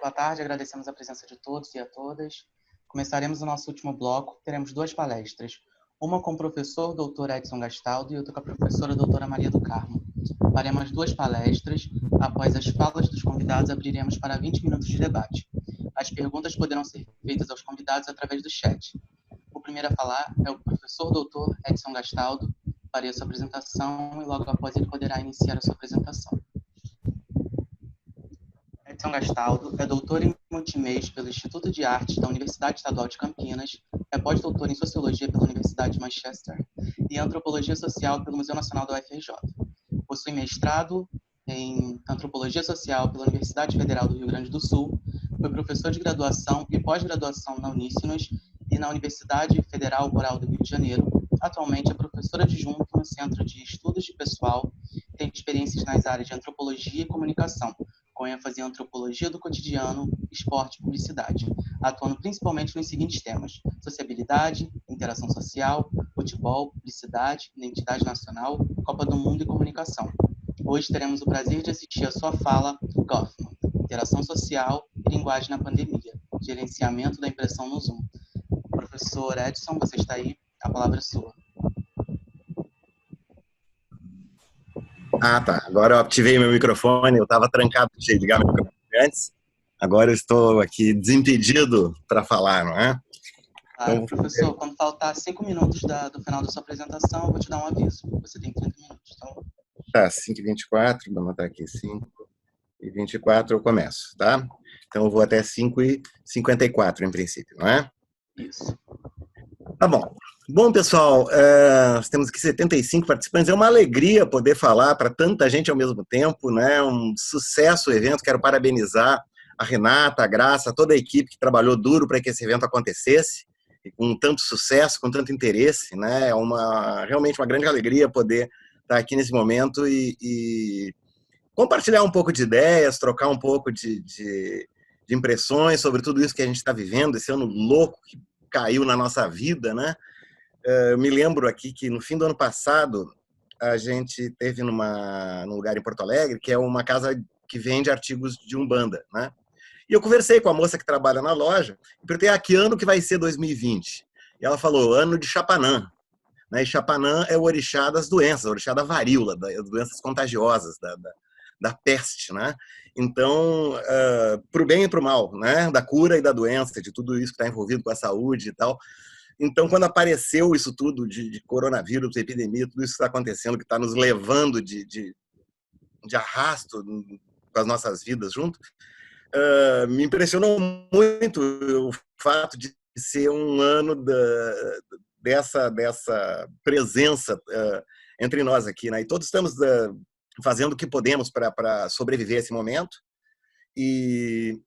boa tarde, agradecemos a presença de todos e a todas. Começaremos o nosso último bloco, teremos duas palestras, uma com o professor Dr. Edson Gastaldo e outra com a professora doutora Maria do Carmo. Faremos duas palestras, após as falas dos convidados abriremos para 20 minutos de debate. As perguntas poderão ser feitas aos convidados através do chat. O primeiro a falar é o professor Dr. Edson Gastaldo, farei a sua apresentação e logo após ele poderá iniciar a sua apresentação. Edson Gastaldo é doutor em multimês pelo Instituto de Artes da Universidade Estadual de Campinas, é pós-doutor em Sociologia pela Universidade de Manchester e Antropologia Social pelo Museu Nacional da UFRJ. Possui mestrado em Antropologia Social pela Universidade Federal do Rio Grande do Sul, foi professor de graduação e pós-graduação na Unícinos e na Universidade Federal Rural do Rio de Janeiro. Atualmente é professora adjunta no Centro de Estudos de Pessoal, tem experiências nas áreas de Antropologia e Comunicação, com ênfase em antropologia do cotidiano, esporte e publicidade, atuando principalmente nos seguintes temas: sociabilidade, interação social, futebol, publicidade, identidade nacional, Copa do Mundo e comunicação. Hoje teremos o prazer de assistir a sua fala, Goffman, interação social e linguagem na pandemia, gerenciamento da impressão no Zoom. Professor Edson, você está aí, a palavra é sua. Ah, tá. Agora eu ativei meu microfone, eu estava trancado de ligar meu microfone antes. Agora eu estou aqui desimpedido para falar, não é? Claro, então, professor, quando faltar 5 minutos do final da sua apresentação, eu vou te dar um aviso. Você tem 30 minutos, então... Tá, 5h24, vou anotar aqui, 5h24 eu começo, tá? Então eu vou até 5h54 em princípio, não é? Isso. Tá bom. Bom, pessoal, nós temos aqui 75 participantes. É uma alegria poder falar para tanta gente ao mesmo tempo, né? Um sucesso o evento. Quero parabenizar a Renata, a Graça, toda a equipe que trabalhou duro para que esse evento acontecesse, e com tanto sucesso, com tanto interesse, né? É realmente uma grande alegria poder estar aqui nesse momento e compartilhar um pouco de ideias, trocar um pouco de impressões sobre tudo isso que a gente está vivendo, esse ano louco que caiu na nossa vida, né? Eu me lembro aqui que no fim do ano passado a gente teve num lugar em Porto Alegre, que é uma casa que vende artigos de Umbanda, né? E eu conversei com a moça que trabalha na loja e perguntei, que ano que vai ser 2020? E ela falou, ano de Xapanã. Né? E Xapanã é o orixá das doenças, o orixá da varíola, das doenças contagiosas, da peste, né? Então, para o bem e para o mal, né? Da cura e da doença, de tudo isso que está envolvido com a saúde e tal. Então, quando apareceu isso tudo de coronavírus, epidemia, tudo isso que está acontecendo, que está nos levando de arrasto com as nossas vidas junto, me impressionou muito o fato de ser um ano dessa presença entre nós aqui, né? E todos estamos fazendo o que podemos para sobreviver a esse momento e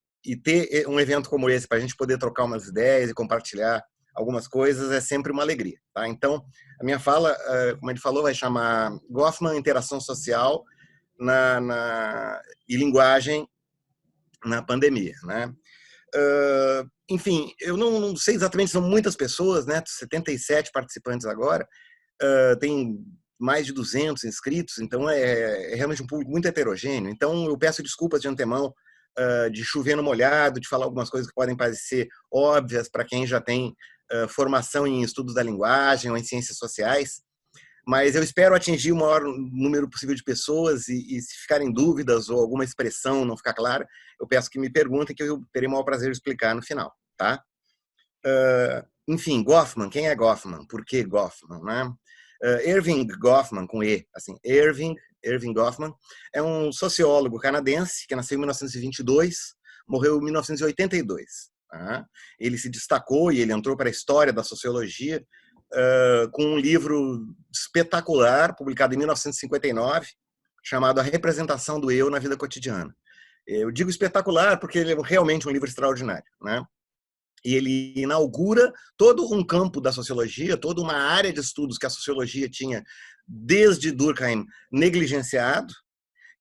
ter um evento como esse para a gente poder trocar umas ideias e compartilhar algumas coisas é sempre uma alegria, tá? Então, a minha fala, como ele falou, vai chamar Goffman, Interação Social e Linguagem na Pandemia, né? Enfim, eu não sei exatamente, são muitas pessoas, né? 77 participantes agora, tem mais de 200 inscritos, então é realmente um público muito heterogêneo. Então, eu peço desculpas de antemão de chover no molhado, de falar algumas coisas que podem parecer óbvias para quem já tem formação em estudos da linguagem ou em ciências sociais, mas eu espero atingir o maior número possível de pessoas e se ficarem dúvidas ou alguma expressão não ficar clara, eu peço que me perguntem que eu terei o maior prazer de explicar no final, tá? Enfim, Goffman, quem é Goffman? Por que Goffman, né? Irving Goffman, com E, assim, Irving Goffman, é um sociólogo canadense que nasceu em 1922, morreu em 1982. Tá? Ele se destacou e ele entrou para a história da sociologia com um livro espetacular, publicado em 1959, chamado A Representação do Eu na Vida Cotidiana. Eu digo espetacular porque ele é realmente um livro extraordinário, né? E ele inaugura todo um campo da sociologia, toda uma área de estudos que a sociologia tinha, desde Durkheim, negligenciado,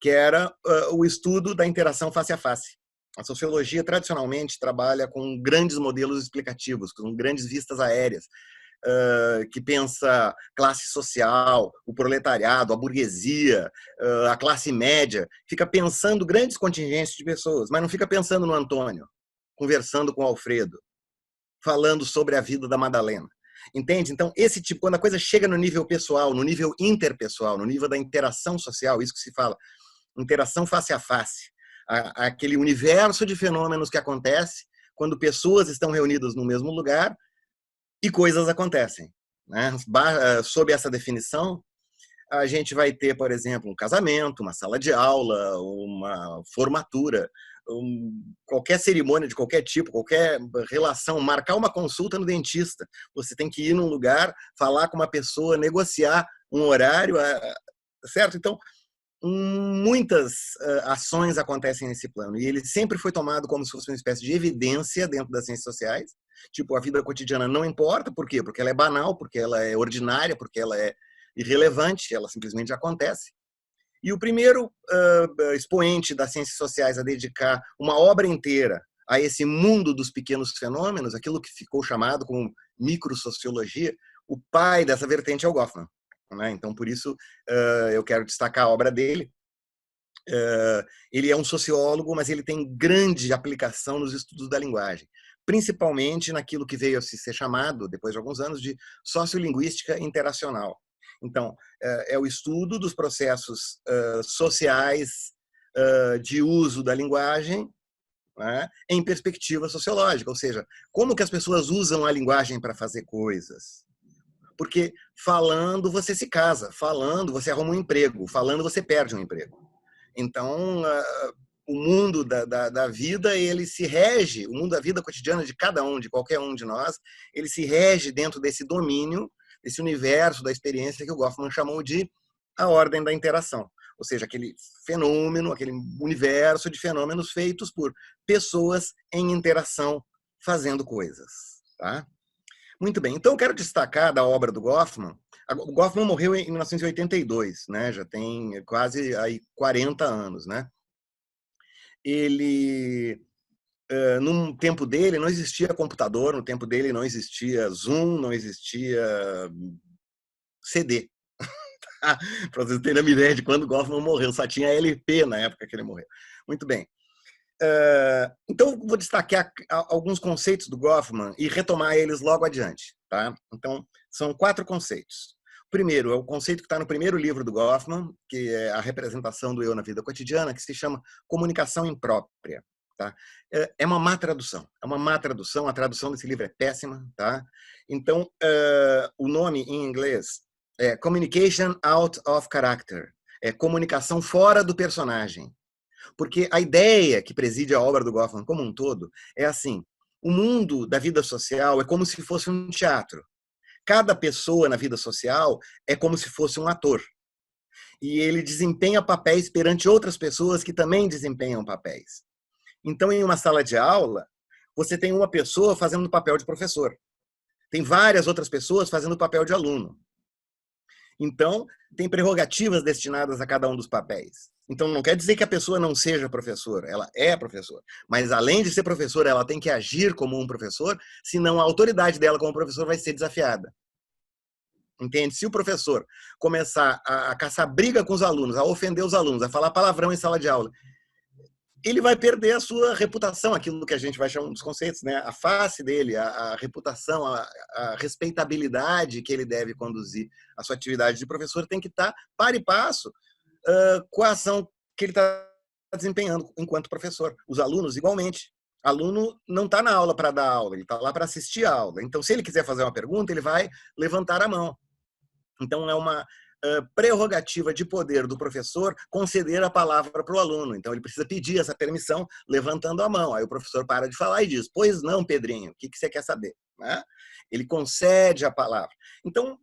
que era o estudo da interação face a face. A sociologia, tradicionalmente, trabalha com grandes modelos explicativos, com grandes vistas aéreas, que pensa classe social, o proletariado, a burguesia, a classe média, fica pensando grandes contingentes de pessoas, mas não fica pensando no Antônio, conversando com o Alfredo, falando sobre a vida da Madalena. Entende? Então, esse tipo, quando a coisa chega no nível pessoal, no nível interpessoal, no nível da interação social, isso que se fala, interação face a face, aquele universo de fenômenos que acontece quando pessoas estão reunidas no mesmo lugar e coisas acontecem, né? Sob essa definição, a gente vai ter, por exemplo, um casamento, uma sala de aula, uma formatura, qualquer cerimônia de qualquer tipo, qualquer relação, marcar uma consulta no dentista. Você tem que ir num lugar, falar com uma pessoa, negociar um horário, certo? Então, muitas ações acontecem nesse plano, e ele sempre foi tomado como se fosse uma espécie de evidência dentro das ciências sociais, tipo, a vida cotidiana não importa, por quê? Porque ela é banal, porque ela é ordinária, porque ela é irrelevante, ela simplesmente acontece. E o primeiro expoente das ciências sociais a dedicar uma obra inteira a esse mundo dos pequenos fenômenos, aquilo que ficou chamado como microsociologia, o pai dessa vertente é o Goffman. Né? Então, por isso, eu quero destacar a obra dele. Ele é um sociólogo, mas ele tem grande aplicação nos estudos da linguagem, principalmente naquilo que veio a se ser chamado, depois de alguns anos, de sociolinguística interacional. Então, é o estudo dos processos sociais de uso da linguagem, né, em perspectiva sociológica, ou seja, como que as pessoas usam a linguagem para fazer coisas. Porque falando você se casa, falando você arruma um emprego, falando você perde um emprego. Então, o mundo da vida, ele se rege, o mundo da vida cotidiana de cada um, de qualquer um de nós, ele se rege dentro desse domínio, desse universo da experiência que o Goffman chamou de a ordem da interação. Ou seja, aquele fenômeno, aquele universo de fenômenos feitos por pessoas em interação, fazendo coisas. Tá? Muito bem, então eu quero destacar da obra do Goffman. O Goffman morreu em 1982, né? Já tem quase aí 40 anos. Né? Ele, no tempo dele, não existia computador, no tempo dele não existia Zoom, não existia CD. Para vocês terem uma ideia de quando o Goffman morreu, só tinha LP na época que ele morreu. Muito bem. Então, vou destacar alguns conceitos do Goffman e retomar eles logo adiante. Tá? Então, são 4 conceitos. O primeiro é o conceito que está no primeiro livro do Goffman, que é a representação do eu na vida cotidiana, que se chama comunicação imprópria. Tá? É uma má tradução. É uma má tradução. A tradução desse livro é péssima. Tá? Então, o nome em inglês é Communication Out of Character. É comunicação fora do personagem. Porque a ideia que preside a obra do Goffman como um todo é assim: o mundo da vida social é como se fosse um teatro. Cada pessoa na vida social é como se fosse um ator. E ele desempenha papéis perante outras pessoas que também desempenham papéis. Então, em uma sala de aula, você tem uma pessoa fazendo o papel de professor. Tem várias outras pessoas fazendo o papel de aluno. Então, tem prerrogativas destinadas a cada um dos papéis. Então, não quer dizer que a pessoa não seja professora, ela é professora. Mas, além de ser professora, ela tem que agir como um professor, senão a autoridade dela como professor vai ser desafiada. Entende? Se o professor começar a caçar briga com os alunos, a ofender os alunos, a falar palavrão em sala de aula, ele vai perder a sua reputação, aquilo que a gente vai chamar dos conceitos, né? A face dele, a reputação, a respeitabilidade que ele deve conduzir a sua atividade de professor tem que estar par e passo com a ação que ele está desempenhando enquanto professor. Os alunos, igualmente. Aluno não está na aula para dar aula, ele está lá para assistir a aula. Então, se ele quiser fazer uma pergunta, ele vai levantar a mão. Então, é uma prerrogativa de poder do professor conceder a palavra para o aluno. Então, ele precisa pedir essa permissão levantando a mão. Aí o professor para de falar e diz: pois não, Pedrinho, o que você quer saber? Né? Ele concede a palavra. Então,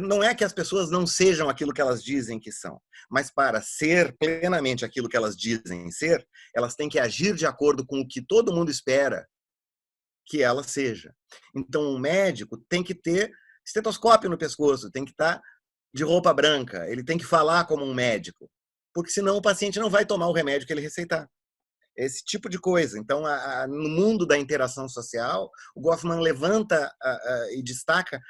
não é que as pessoas não sejam aquilo que elas dizem que são, mas para ser plenamente aquilo que elas dizem ser, elas têm que agir de acordo com o que todo mundo espera que ela seja. Então, um médico tem que ter estetoscópio no pescoço, tem que estar de roupa branca, ele tem que falar como um médico, porque senão o paciente não vai tomar o remédio que ele receitar. Esse tipo de coisa. Então, no mundo da interação social, o Goffman levanta e destaca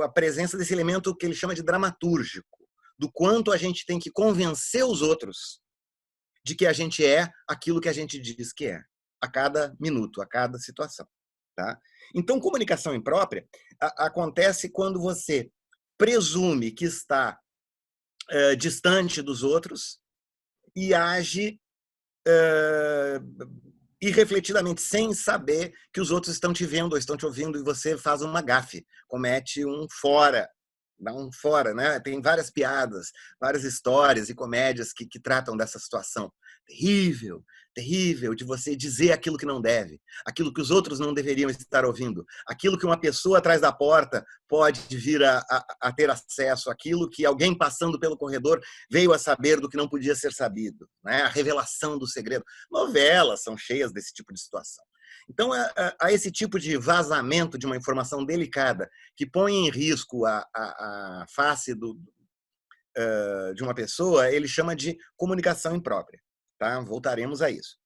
a presença desse elemento que ele chama de dramatúrgico, do quanto a gente tem que convencer os outros de que a gente é aquilo que a gente diz que é, a cada minuto, a cada situação. Tá? Então, comunicação imprópria acontece quando você presume que está distante dos outros e age irrefletidamente, sem saber que os outros estão te vendo ou estão te ouvindo, e você faz uma gafe, comete um fora, dá um fora, né? Tem várias piadas, várias histórias e comédias que tratam dessa situação terrível, terrível, de você dizer aquilo que não deve, aquilo que os outros não deveriam estar ouvindo, aquilo que uma pessoa atrás da porta pode vir a ter acesso, aquilo que alguém passando pelo corredor veio a saber do que não podia ser sabido, né? A revelação do segredo. Novelas são cheias desse tipo de situação. Então, há esse tipo de vazamento de uma informação delicada que põe em risco a face de uma pessoa, ele chama de comunicação imprópria. Tá? Voltaremos a isso.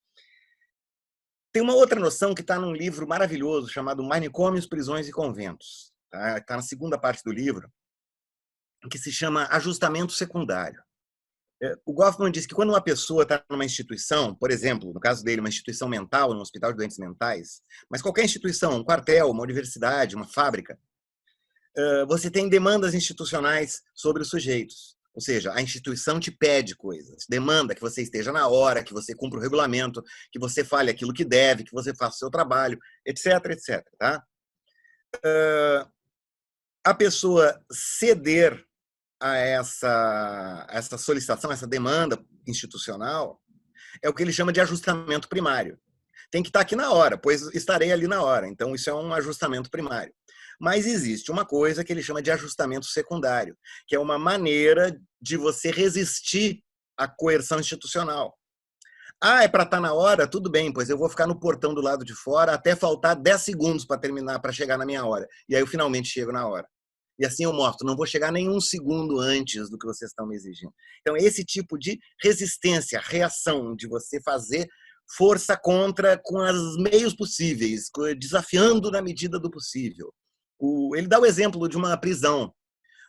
Tem uma outra noção que está num livro maravilhoso chamado Manicômios, Prisões e Conventos. Tá? Está na segunda parte do livro, que se chama Ajustamento Secundário. O Goffman diz que quando uma pessoa está numa instituição, por exemplo, no caso dele, uma instituição mental, um hospital de doentes mentais, mas qualquer instituição, um quartel, uma universidade, uma fábrica, você tem demandas institucionais sobre os sujeitos. Ou seja, a instituição te pede coisas, demanda que você esteja na hora, que você cumpra o regulamento, que você fale aquilo que deve, que você faça o seu trabalho, etc, etc. Tá? A pessoa ceder a essa solicitação, essa demanda institucional, é o que ele chama de ajustamento primário. Tem que estar aqui na hora, pois estarei ali na hora. Então, isso é um ajustamento primário. Mas existe uma coisa que ele chama de ajustamento secundário, que é uma maneira de você resistir à coerção institucional. É para estar na hora? Tudo bem, pois eu vou ficar no portão do lado de fora até faltar 10 segundos para terminar, para chegar na minha hora. E aí eu finalmente chego na hora. E assim eu mostro, não vou chegar nem um segundo antes do que vocês estão me exigindo. Então, esse tipo de resistência, reação, de você fazer força contra com os meios possíveis, desafiando na medida do possível. Ele dá o exemplo de uma prisão,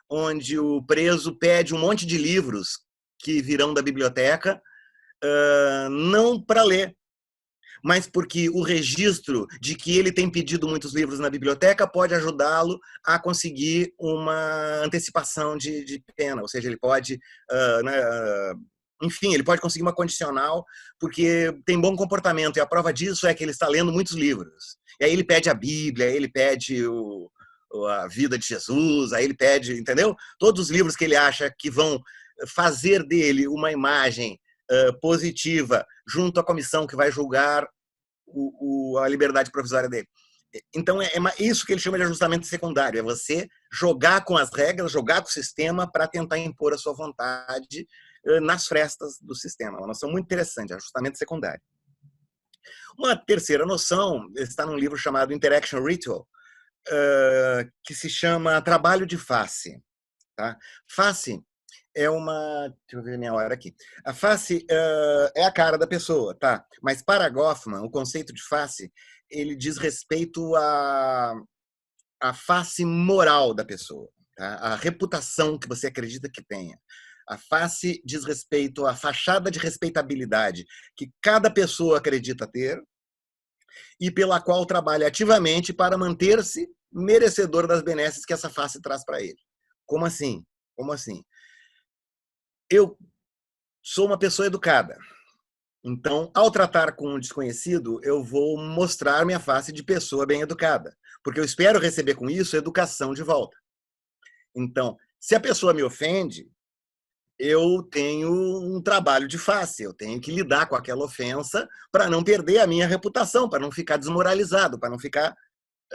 onde o preso pede um monte de livros que virão da biblioteca, não para ler, mas porque o registro de que ele tem pedido muitos livros na biblioteca pode ajudá-lo a conseguir uma antecipação de pena, ou seja, ele pode, enfim, ele pode conseguir uma condicional porque tem bom comportamento, e a prova disso é que ele está lendo muitos livros. E aí ele pede a Bíblia, ele pede a vida de Jesus, aí ele pede, entendeu? Todos os livros que ele acha que vão fazer dele uma imagem positiva junto à comissão que vai julgar a liberdade provisória dele. Então, é isso que ele chama de ajustamento secundário, é você jogar com as regras, jogar com o sistema para tentar impor a sua vontade nas frestas do sistema. Uma noção muito interessante, ajustamento secundário. Uma terceira noção está num livro chamado Interaction Ritual, que se chama Trabalho de Face. Tá? Face é uma... Deixa eu ver a minha hora aqui. A face é a cara da pessoa, tá? Mas para Goffman, o conceito de face, ele diz respeito à face moral da pessoa, tá? A reputação que você acredita que tenha. A face diz respeito à fachada de respeitabilidade que cada pessoa acredita ter e pela qual trabalha ativamente para manter-se merecedor das benesses que essa face traz para ele. Como assim? Como assim? Eu sou uma pessoa educada. Então, ao tratar com um desconhecido, eu vou mostrar minha face de pessoa bem educada, porque eu espero receber com isso educação de volta. Então, se a pessoa me ofende, eu tenho um trabalho de face, eu tenho que lidar com aquela ofensa para não perder a minha reputação, para não ficar desmoralizado, para não ficar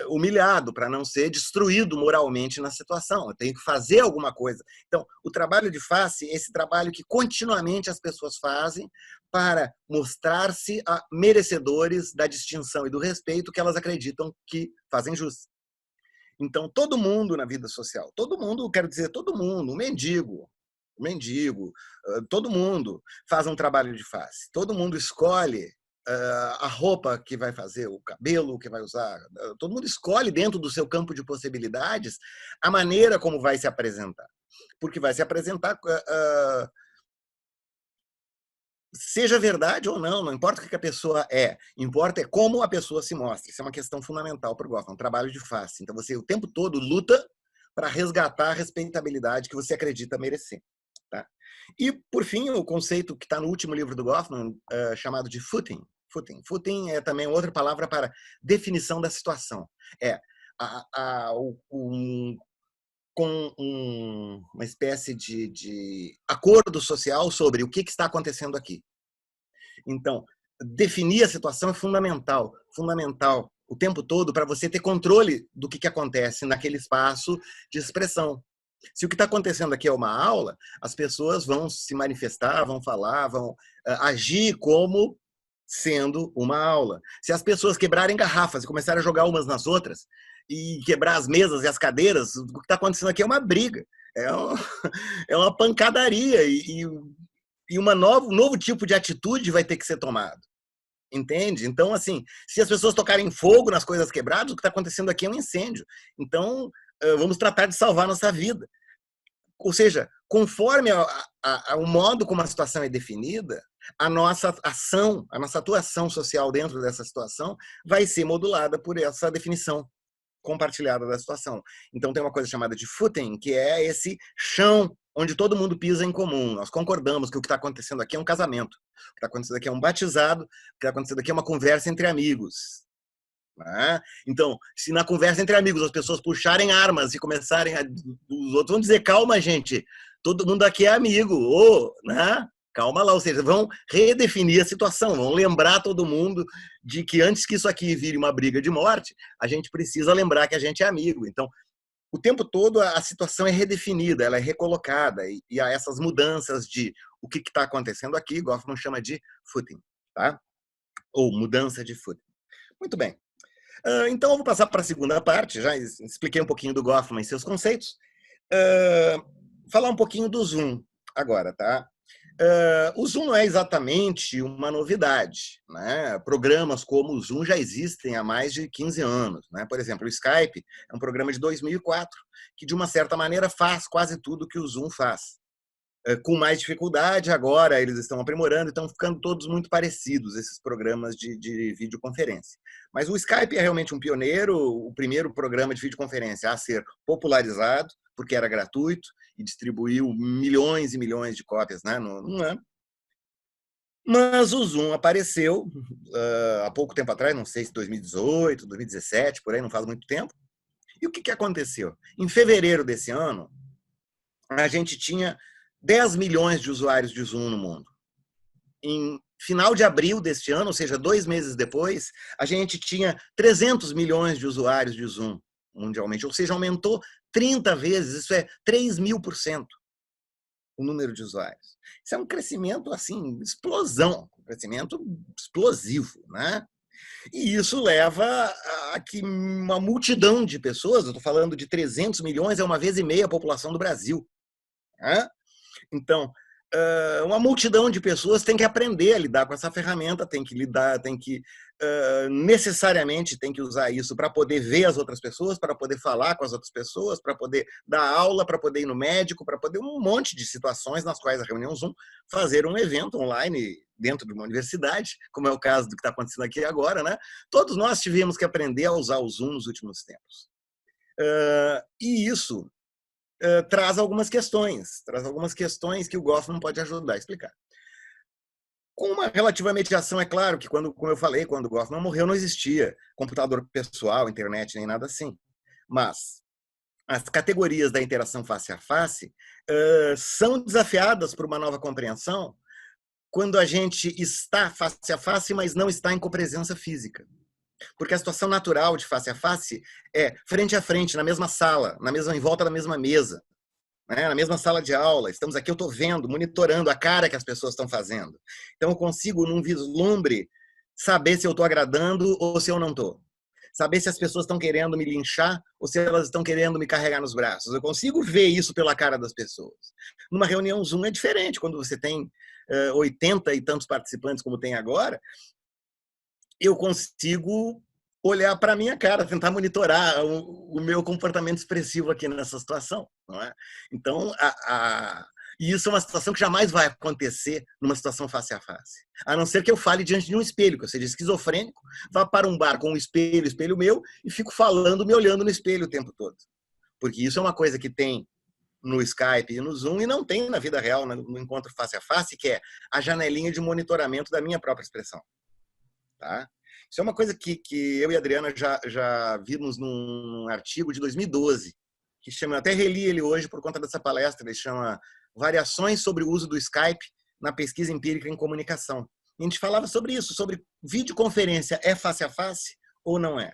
humilhado, para não ser destruído moralmente na situação. Eu tenho que fazer alguma coisa. Então, o trabalho de face é esse trabalho que continuamente as pessoas fazem para mostrar-se merecedores da distinção e do respeito que elas acreditam que fazem jus. Então, todo mundo na vida social, todo mundo, quero dizer, todo mundo, o mendigo, todo mundo faz um trabalho de face. Todo mundo escolhe a roupa que vai fazer, o cabelo que vai usar. Todo mundo escolhe dentro do seu campo de possibilidades a maneira como vai se apresentar. Porque vai se apresentar, seja verdade ou não importa o que a pessoa importa é como a pessoa se mostra. Isso é uma questão fundamental para o Goffman, um trabalho de face. Então você o tempo todo luta para resgatar a respeitabilidade que você acredita merecer. Tá? E, por fim, o conceito que está no último livro do Goffman, chamado de footing. Footing é também outra palavra para definição da situação. Com uma espécie de acordo social sobre o que está acontecendo aqui. Então, definir a situação é fundamental o tempo todo para você ter controle do que acontece naquele espaço de expressão. Se o que está acontecendo aqui é uma aula, as pessoas vão se manifestar, vão falar, vão agir como sendo uma aula. Se as pessoas quebrarem garrafas e começarem a jogar umas nas outras, e quebrar as mesas e as cadeiras, o que está acontecendo aqui é uma briga, é uma pancadaria, e um novo tipo de atitude vai ter que ser tomado. Entende? Então, assim, se as pessoas tocarem fogo nas coisas quebradas, o que está acontecendo aqui é um incêndio. Então, vamos tratar de salvar a nossa vida. Ou seja, conforme o modo como a situação é definida, a nossa ação, a nossa atuação social dentro dessa situação vai ser modulada por essa definição compartilhada da situação. Então tem uma coisa chamada de footing, que é esse chão onde todo mundo pisa em comum. Nós concordamos que o que está acontecendo aqui é um casamento, o que está acontecendo aqui é um batizado, o que está acontecendo aqui é uma conversa entre amigos. Né? Então, se na conversa entre amigos as pessoas puxarem armas e começarem os outros vão dizer, calma, gente, todo mundo aqui é amigo, né? Calma lá, ou seja, vão redefinir a situação, vão lembrar todo mundo de que antes que isso aqui vire uma briga de morte, a gente precisa lembrar que a gente é amigo. Então, o tempo todo a situação é redefinida, ela é recolocada, e há essas mudanças de o que está acontecendo aqui, Goffman chama de footing, tá? Ou mudança de footing. Muito bem. Então, eu vou passar para a segunda parte, já expliquei um pouquinho do Goffman e seus conceitos. Falar um pouquinho do Zoom agora, tá? O Zoom não é exatamente uma novidade, né? Programas como o Zoom já existem há mais de 15 anos. Né? Por exemplo, o Skype é um programa de 2004, que de uma certa maneira faz quase tudo que o Zoom faz. Com mais dificuldade, agora eles estão aprimorando e estão ficando todos muito parecidos, esses programas de videoconferência. Mas o Skype é realmente um pioneiro, o primeiro programa de videoconferência a ser popularizado, porque era gratuito e distribuiu milhões e milhões de cópias, né, no ano. Mas o Zoom apareceu há pouco tempo atrás, não sei se 2018, 2017, por aí, não faz muito tempo. E o que aconteceu? Em fevereiro desse ano, a gente tinha 10 milhões de usuários de Zoom no mundo. Em final de abril deste ano, ou seja, 2 meses depois, a gente tinha 300 milhões de usuários de Zoom mundialmente. Ou seja, aumentou 30 vezes, isso é 3.000% o número de usuários. Isso é um crescimento, assim, explosão, um crescimento explosivo, né? E isso leva a que uma multidão de pessoas, eu estou falando de 300 milhões, é 1,5 vezes a população do Brasil. Né? Então, uma multidão de pessoas tem que aprender a lidar com essa ferramenta, tem que necessariamente tem que usar isso para poder ver as outras pessoas, para poder falar com as outras pessoas, para poder dar aula, para poder ir no médico, para poder um monte de situações nas quais a reunião Zoom fazer um evento online dentro de uma universidade, como é o caso do que está acontecendo aqui agora, né? Todos nós tivemos que aprender a usar o Zoom nos últimos tempos. E isso traz algumas questões que o Goffman pode ajudar a explicar. Com uma relativa mediação, é claro que, como eu falei, quando o Goffman morreu, não existia computador pessoal, internet, nem nada assim. Mas as categorias da interação face a face são desafiadas por uma nova compreensão quando a gente está face a face, mas não está em copresença física. Porque a situação natural de face a face é frente a frente, na mesma sala, em volta da mesma mesa, né? Na mesma sala de aula. Estamos aqui, eu estou vendo, monitorando a cara que as pessoas estão fazendo. Então eu consigo, num vislumbre, saber se eu estou agradando ou se eu não estou. Saber se as pessoas estão querendo me linchar ou se elas estão querendo me carregar nos braços. Eu consigo ver isso pela cara das pessoas. Numa reunião Zoom é diferente, quando você tem 80 e tantos participantes como tem agora, eu consigo olhar para a minha cara, tentar monitorar o meu comportamento expressivo aqui nessa situação. Não é? Então, e isso é uma situação que jamais vai acontecer numa situação face a face. A não ser que eu fale diante de um espelho, que eu seja esquizofrênico, vá para um bar com um espelho, espelho meu, e fico falando, me olhando no espelho o tempo todo. Porque isso é uma coisa que tem no Skype e no Zoom e não tem na vida real, no encontro face a face, que é a janelinha de monitoramento da minha própria expressão. Tá? Isso é uma coisa que eu e a Adriana já vimos num artigo de 2012, que chama, eu até reli ele hoje por conta dessa palestra, ele chama Variações sobre o uso do Skype na pesquisa empírica em comunicação. E a gente falava sobre isso, sobre videoconferência é face a face ou não é.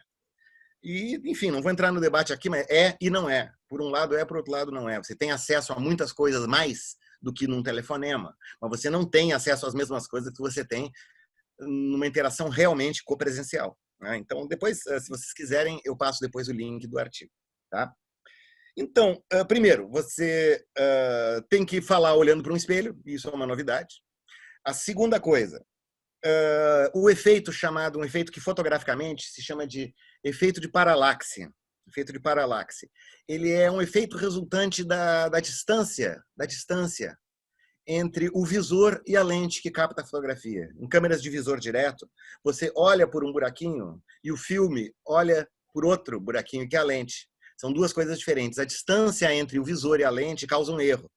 E, enfim, não vou entrar no debate aqui, mas é e não é. Por um lado é, por outro lado não é. Você tem acesso a muitas coisas mais do que num telefonema, mas você não tem acesso às mesmas coisas que você tem numa interação realmente copresencial. Né? Então, depois, se vocês quiserem, eu passo depois o link do artigo. Tá? Então, primeiro, você tem que falar olhando para um espelho, isso é uma novidade. A segunda coisa, o efeito chamado, um efeito que fotograficamente se chama de efeito de paralaxe. Efeito de paralaxe. Ele é um efeito resultante da distância entre o visor e a lente que capta a fotografia. Em câmeras de visor direto, você olha por um buraquinho e o filme olha por outro buraquinho, que é a lente. São duas coisas diferentes. A distância entre o visor e a lente causa um erro.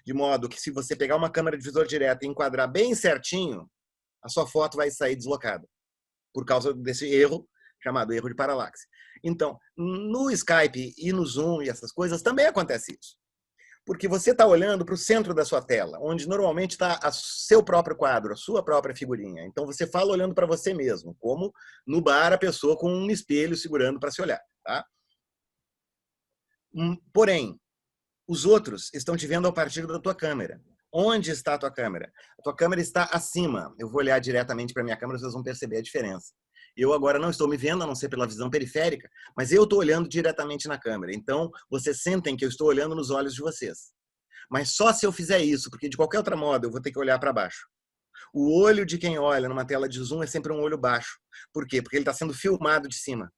De modo que, se você pegar uma câmera de visor direto e enquadrar bem certinho, a sua foto vai sair deslocada, por causa desse erro, chamado erro de paralaxe. Então, no Skype e no Zoom e essas coisas, também acontece isso. Porque você está olhando para o centro da sua tela, onde normalmente está o seu próprio quadro, a sua própria figurinha. Então, você fala olhando para você mesmo, como no bar a pessoa com um espelho segurando para se olhar. Tá? Porém, os outros estão te vendo a partir da tua câmera. Onde está a tua câmera? A tua câmera está acima. Eu vou olhar diretamente para a minha câmera, vocês vão perceber a diferença. Eu agora não estou me vendo, a não ser pela visão periférica, mas eu estou olhando diretamente na câmera. Então, vocês sentem que eu estou olhando nos olhos de vocês. Mas só se eu fizer isso, porque de qualquer outra modo eu vou ter que olhar para baixo. O olho de quem olha numa tela de zoom é sempre um olho baixo. Por quê? Porque ele está sendo filmado de cima.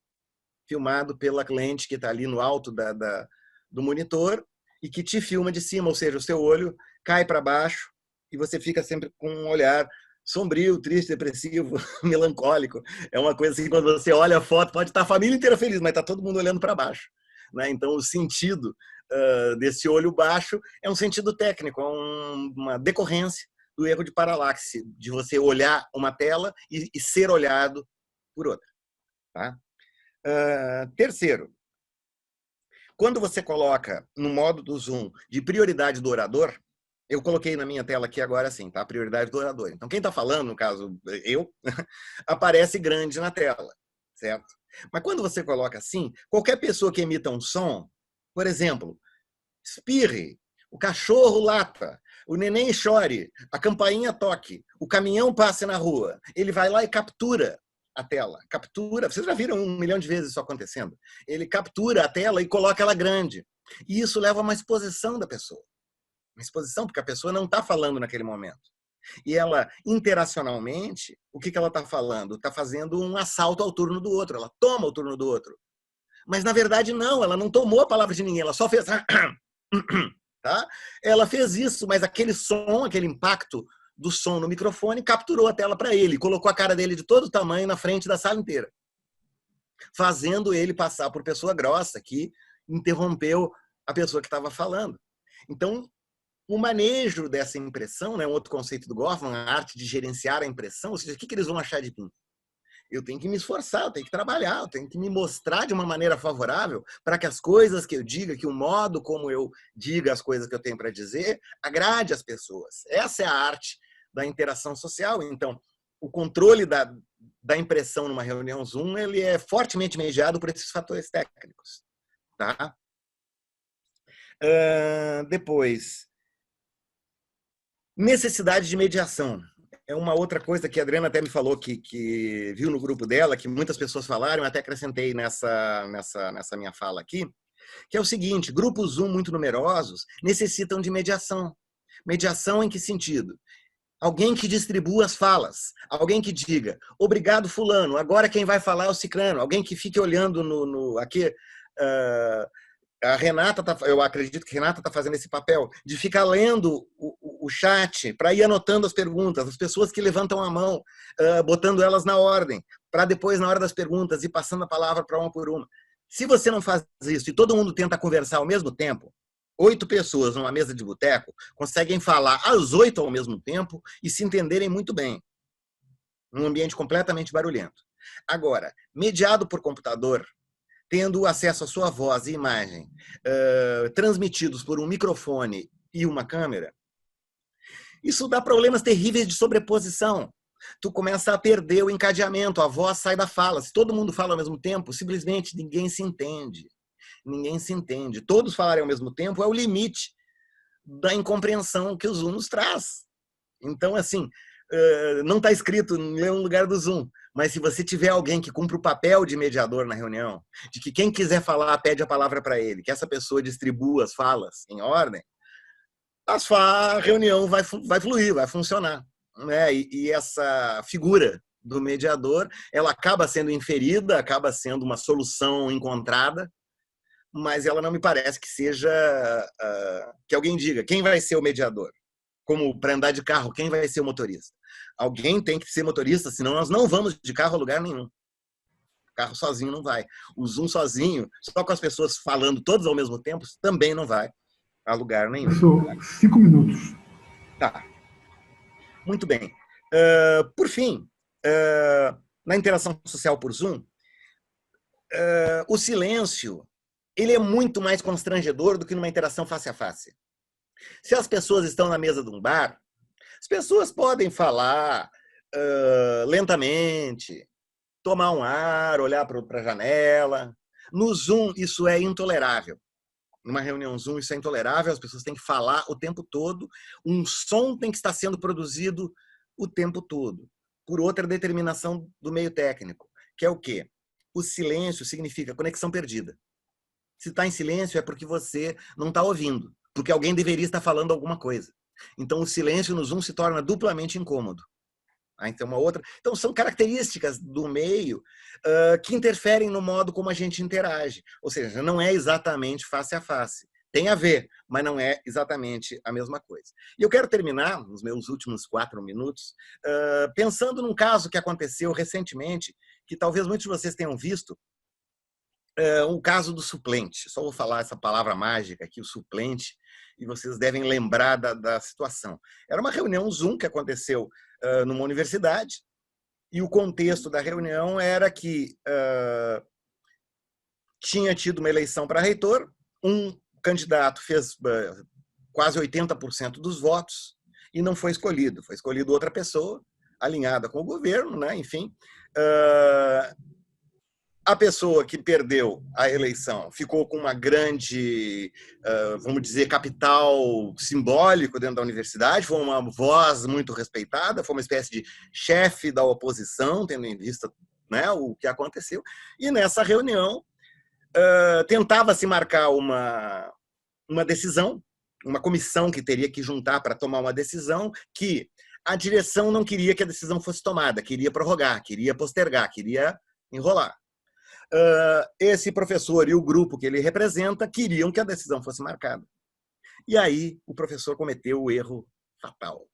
Filmado pela lente que está ali no alto do monitor e que te filma de cima, ou seja, o seu olho cai para baixo e você fica sempre com um olhar sombrio, triste, depressivo, melancólico. É uma coisa assim, quando você olha a foto, pode estar a família inteira feliz, mas está todo mundo olhando para baixo. Né? Então, o sentido desse olho baixo é um sentido técnico, é uma decorrência do erro de paralaxe, de você olhar uma tela e ser olhado por outra. Tá? Terceiro, quando você coloca no modo do Zoom de prioridade do orador, eu coloquei na minha tela aqui agora assim, tá? Prioridade do orador. Então, quem está falando, no caso eu, aparece grande na tela, certo? Mas quando você coloca assim, qualquer pessoa que emita um som, por exemplo, espirre, o cachorro lata, o neném chore, a campainha toque, o caminhão passe na rua, ele vai lá e captura a tela. Captura, vocês já viram 1 milhão de vezes isso acontecendo. Ele captura a tela e coloca ela grande. E isso leva a uma exposição da pessoa. Uma exposição, porque a pessoa não está falando naquele momento. E ela, interacionalmente, o que ela está falando? Está fazendo um assalto ao turno do outro. Ela toma o turno do outro. Mas, na verdade, não. Ela não tomou a palavra de ninguém. Ela só fez... Tá? Ela fez isso, mas aquele som, aquele impacto do som no microfone capturou a tela para ele, colocou a cara dele de todo tamanho na frente da sala inteira, fazendo ele passar por pessoa grossa que interrompeu a pessoa que estava falando. Então, o manejo dessa impressão, né, um outro conceito do Goffman, a arte de gerenciar a impressão, ou seja, o que eles vão achar de mim? Eu tenho que me esforçar, eu tenho que trabalhar, eu tenho que me mostrar de uma maneira favorável para que as coisas que eu diga, que o modo como eu diga as coisas que eu tenho para dizer, agrade as pessoas. Essa é a arte da interação social. Então, o controle da impressão numa reunião Zoom, ele é fortemente mediado por esses fatores técnicos. Tá? Depois, necessidade de mediação. É uma outra coisa que a Adriana até me falou que viu no grupo dela, que muitas pessoas falaram, eu até acrescentei nessa minha fala aqui, que é o seguinte: grupos Zoom muito numerosos necessitam de mediação. Mediação em que sentido? Alguém que distribua as falas. Alguém que diga, obrigado fulano, agora quem vai falar é o ciclano. Alguém que fique olhando aqui... A Renata, eu acredito que a Renata está fazendo esse papel, de ficar lendo o chat para ir anotando as perguntas, as pessoas que levantam a mão, botando elas na ordem, para depois, na hora das perguntas, ir passando a palavra para uma por uma. Se você não faz isso e todo mundo tenta conversar ao mesmo tempo, 8 pessoas numa mesa de boteco conseguem falar às 8 ao mesmo tempo e se entenderem muito bem, num ambiente completamente barulhento. Agora, mediado por computador, tendo acesso à sua voz e imagem transmitidos por um microfone e uma câmera, isso dá problemas terríveis de sobreposição. Tu começa a perder o encadeamento, a voz sai da fala. Se todo mundo fala ao mesmo tempo, simplesmente ninguém se entende. Ninguém se entende. Todos falarem ao mesmo tempo é o limite da incompreensão que o Zoom nos traz. Então, assim, não está escrito em nenhum lugar do Zoom, mas se você tiver alguém que cumpre o papel de mediador na reunião, de que quem quiser falar pede a palavra para ele, que essa pessoa distribua as falas em ordem, a reunião vai fluir, vai funcionar, né? E essa figura do mediador, ela acaba sendo inferida, acaba sendo uma solução encontrada, mas ela não me parece que seja que alguém diga quem vai ser o mediador. Como para andar de carro, quem vai ser o motorista? Alguém tem que ser motorista, senão nós não vamos de carro a lugar nenhum. O carro sozinho não vai. O Zoom sozinho, só com as pessoas falando todas ao mesmo tempo, também não vai a lugar nenhum. Professor, 5 minutos. Tá. Muito bem. Por fim, na interação social por Zoom, o silêncio ele é muito mais constrangedor do que numa interação face a face. Se as pessoas estão na mesa de um bar, as pessoas podem falar lentamente, tomar um ar, olhar para a janela. No Zoom, isso é intolerável. Numa reunião Zoom, isso é intolerável. As pessoas têm que falar o tempo todo. Um som tem que estar sendo produzido o tempo todo, por outra determinação do meio técnico, que é o quê? O silêncio significa conexão perdida. Se está em silêncio é porque você não está ouvindo, porque alguém deveria estar falando alguma coisa. Então, o silêncio no Zoom se torna duplamente incômodo. Então, são características do meio que interferem no modo como a gente interage. Ou seja, não é exatamente face a face. Tem a ver, mas não é exatamente a mesma coisa. E eu quero terminar, nos meus últimos 4 minutos, pensando num caso que aconteceu recentemente, que talvez muitos de vocês tenham visto, um caso do suplente. Só vou falar essa palavra mágica aqui, o suplente, e vocês devem lembrar da situação. Era uma reunião Zoom que aconteceu numa universidade, e o contexto da reunião era que tinha tido uma eleição para reitor, um candidato fez quase 80% dos votos e não foi escolhido. Foi escolhido outra pessoa, alinhada com o governo, né? Enfim. A pessoa que perdeu a eleição ficou com uma grande, vamos dizer, capital simbólico dentro da universidade, foi uma voz muito respeitada, foi uma espécie de chefe da oposição, tendo em vista, né, o que aconteceu. E nessa reunião tentava-se marcar uma decisão, uma comissão que teria que juntar para tomar uma decisão que a direção não queria que a decisão fosse tomada, queria prorrogar, queria postergar, queria enrolar. Esse professor e o grupo que ele representa queriam que a decisão fosse marcada. E aí o professor cometeu o erro fatal,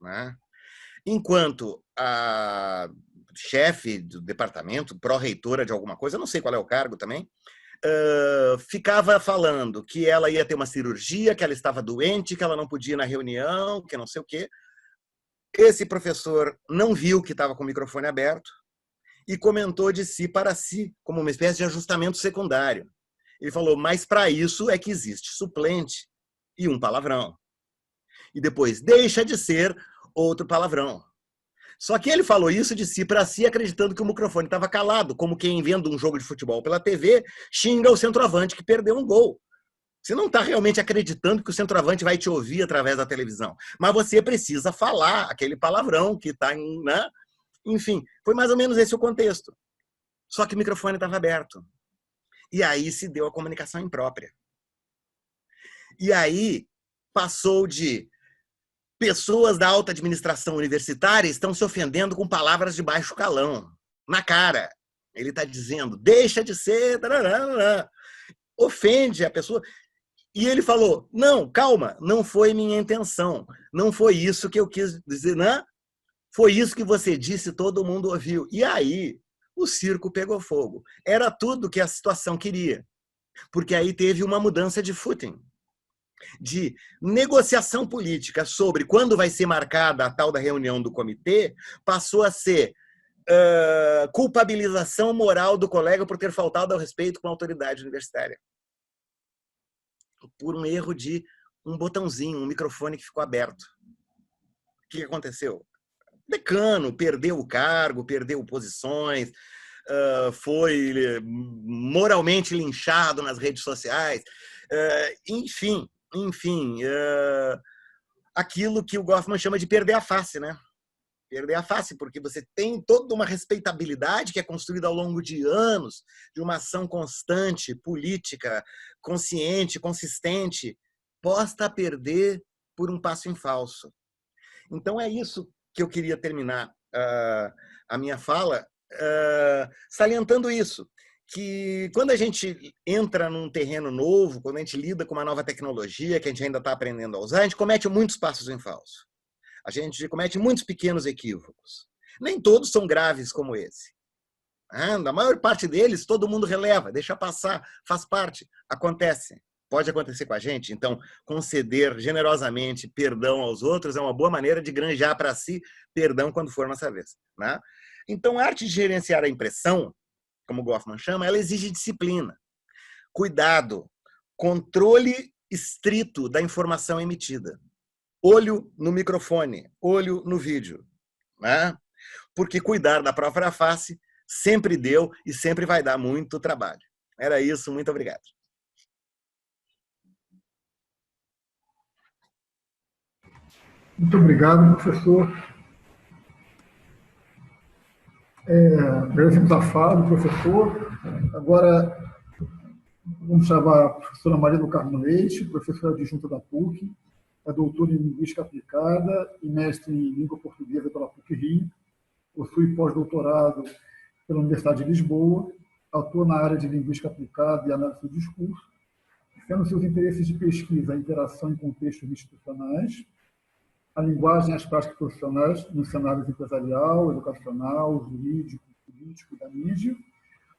né? Enquanto a chefe do departamento, pró-reitora de alguma coisa, eu não sei qual é o cargo também, ficava falando que ela ia ter uma cirurgia, que ela estava doente, que ela não podia ir na reunião, que não sei o quê. Esse professor não viu que estava com o microfone aberto, e comentou de si para si, como uma espécie de ajustamento secundário. Ele falou, mas para isso é que existe suplente e um palavrão. E depois, deixa de ser outro palavrão. Só que ele falou isso de si para si, acreditando que o microfone estava calado, como quem vendo um jogo de futebol pela TV, xinga o centroavante que perdeu um gol. Você não está realmente acreditando que o centroavante vai te ouvir através da televisão, mas você precisa falar aquele palavrão que está em... Né? Enfim, foi mais ou menos esse o contexto. Só que o microfone estava aberto. E aí se deu a comunicação imprópria. E aí passou de pessoas da alta administração universitária estão se ofendendo com palavras de baixo calão, na cara. Ele está dizendo, deixa de ser... Ofende a pessoa. E ele falou, não, calma, não foi minha intenção. Não foi isso que eu quis dizer, né? Foi isso que você disse, todo mundo ouviu. E aí, o circo pegou fogo. Era tudo que a situação queria. Porque aí teve uma mudança de footing, de negociação política sobre quando vai ser marcada a tal da reunião do comitê, passou a ser culpabilização moral do colega por ter faltado ao respeito com a autoridade universitária. Por um erro de um botãozinho, um microfone que ficou aberto. O que aconteceu? O decano perdeu o cargo, perdeu posições, foi moralmente linchado nas redes sociais, enfim, aquilo que o Goffman chama de perder a face, né? Perder a face, porque você tem toda uma respeitabilidade que é construída ao longo de anos, de uma ação constante, política, consciente, consistente, posta a perder por um passo em falso. Então é isso que eu queria terminar a minha fala, salientando isso, que quando a gente entra num terreno novo, quando a gente lida com uma nova tecnologia que a gente ainda está aprendendo a usar, a gente comete muitos passos em falso. A gente comete muitos pequenos equívocos. Nem todos são graves como esse. Na maior parte deles, todo mundo releva, deixa passar, faz parte, acontece. Pode acontecer com a gente. Então, conceder generosamente perdão aos outros é uma boa maneira de granjear para si perdão quando for nossa vez. Né? Então, a arte de gerenciar a impressão, como o Goffman chama, ela exige disciplina, cuidado, controle estrito da informação emitida. Olho no microfone, olho no vídeo. Né? Porque cuidar da própria face sempre deu e sempre vai dar muito trabalho. Era isso, muito obrigado. Muito obrigado, professor. Agradecemos a fala do professor. Agora, vamos chamar a professora Maria do Carmo Leite, professora adjunta da PUC, é doutora em Linguística Aplicada e mestre em Língua Portuguesa pela PUC-Rio, possui pós-doutorado pela Universidade de Lisboa, atua na área de Linguística Aplicada e Análise do Discurso, sendo seus interesses de pesquisa a interação em contextos institucionais, a linguagem e as práticas profissionais nos cenários empresarial, educacional, jurídico, político e da mídia,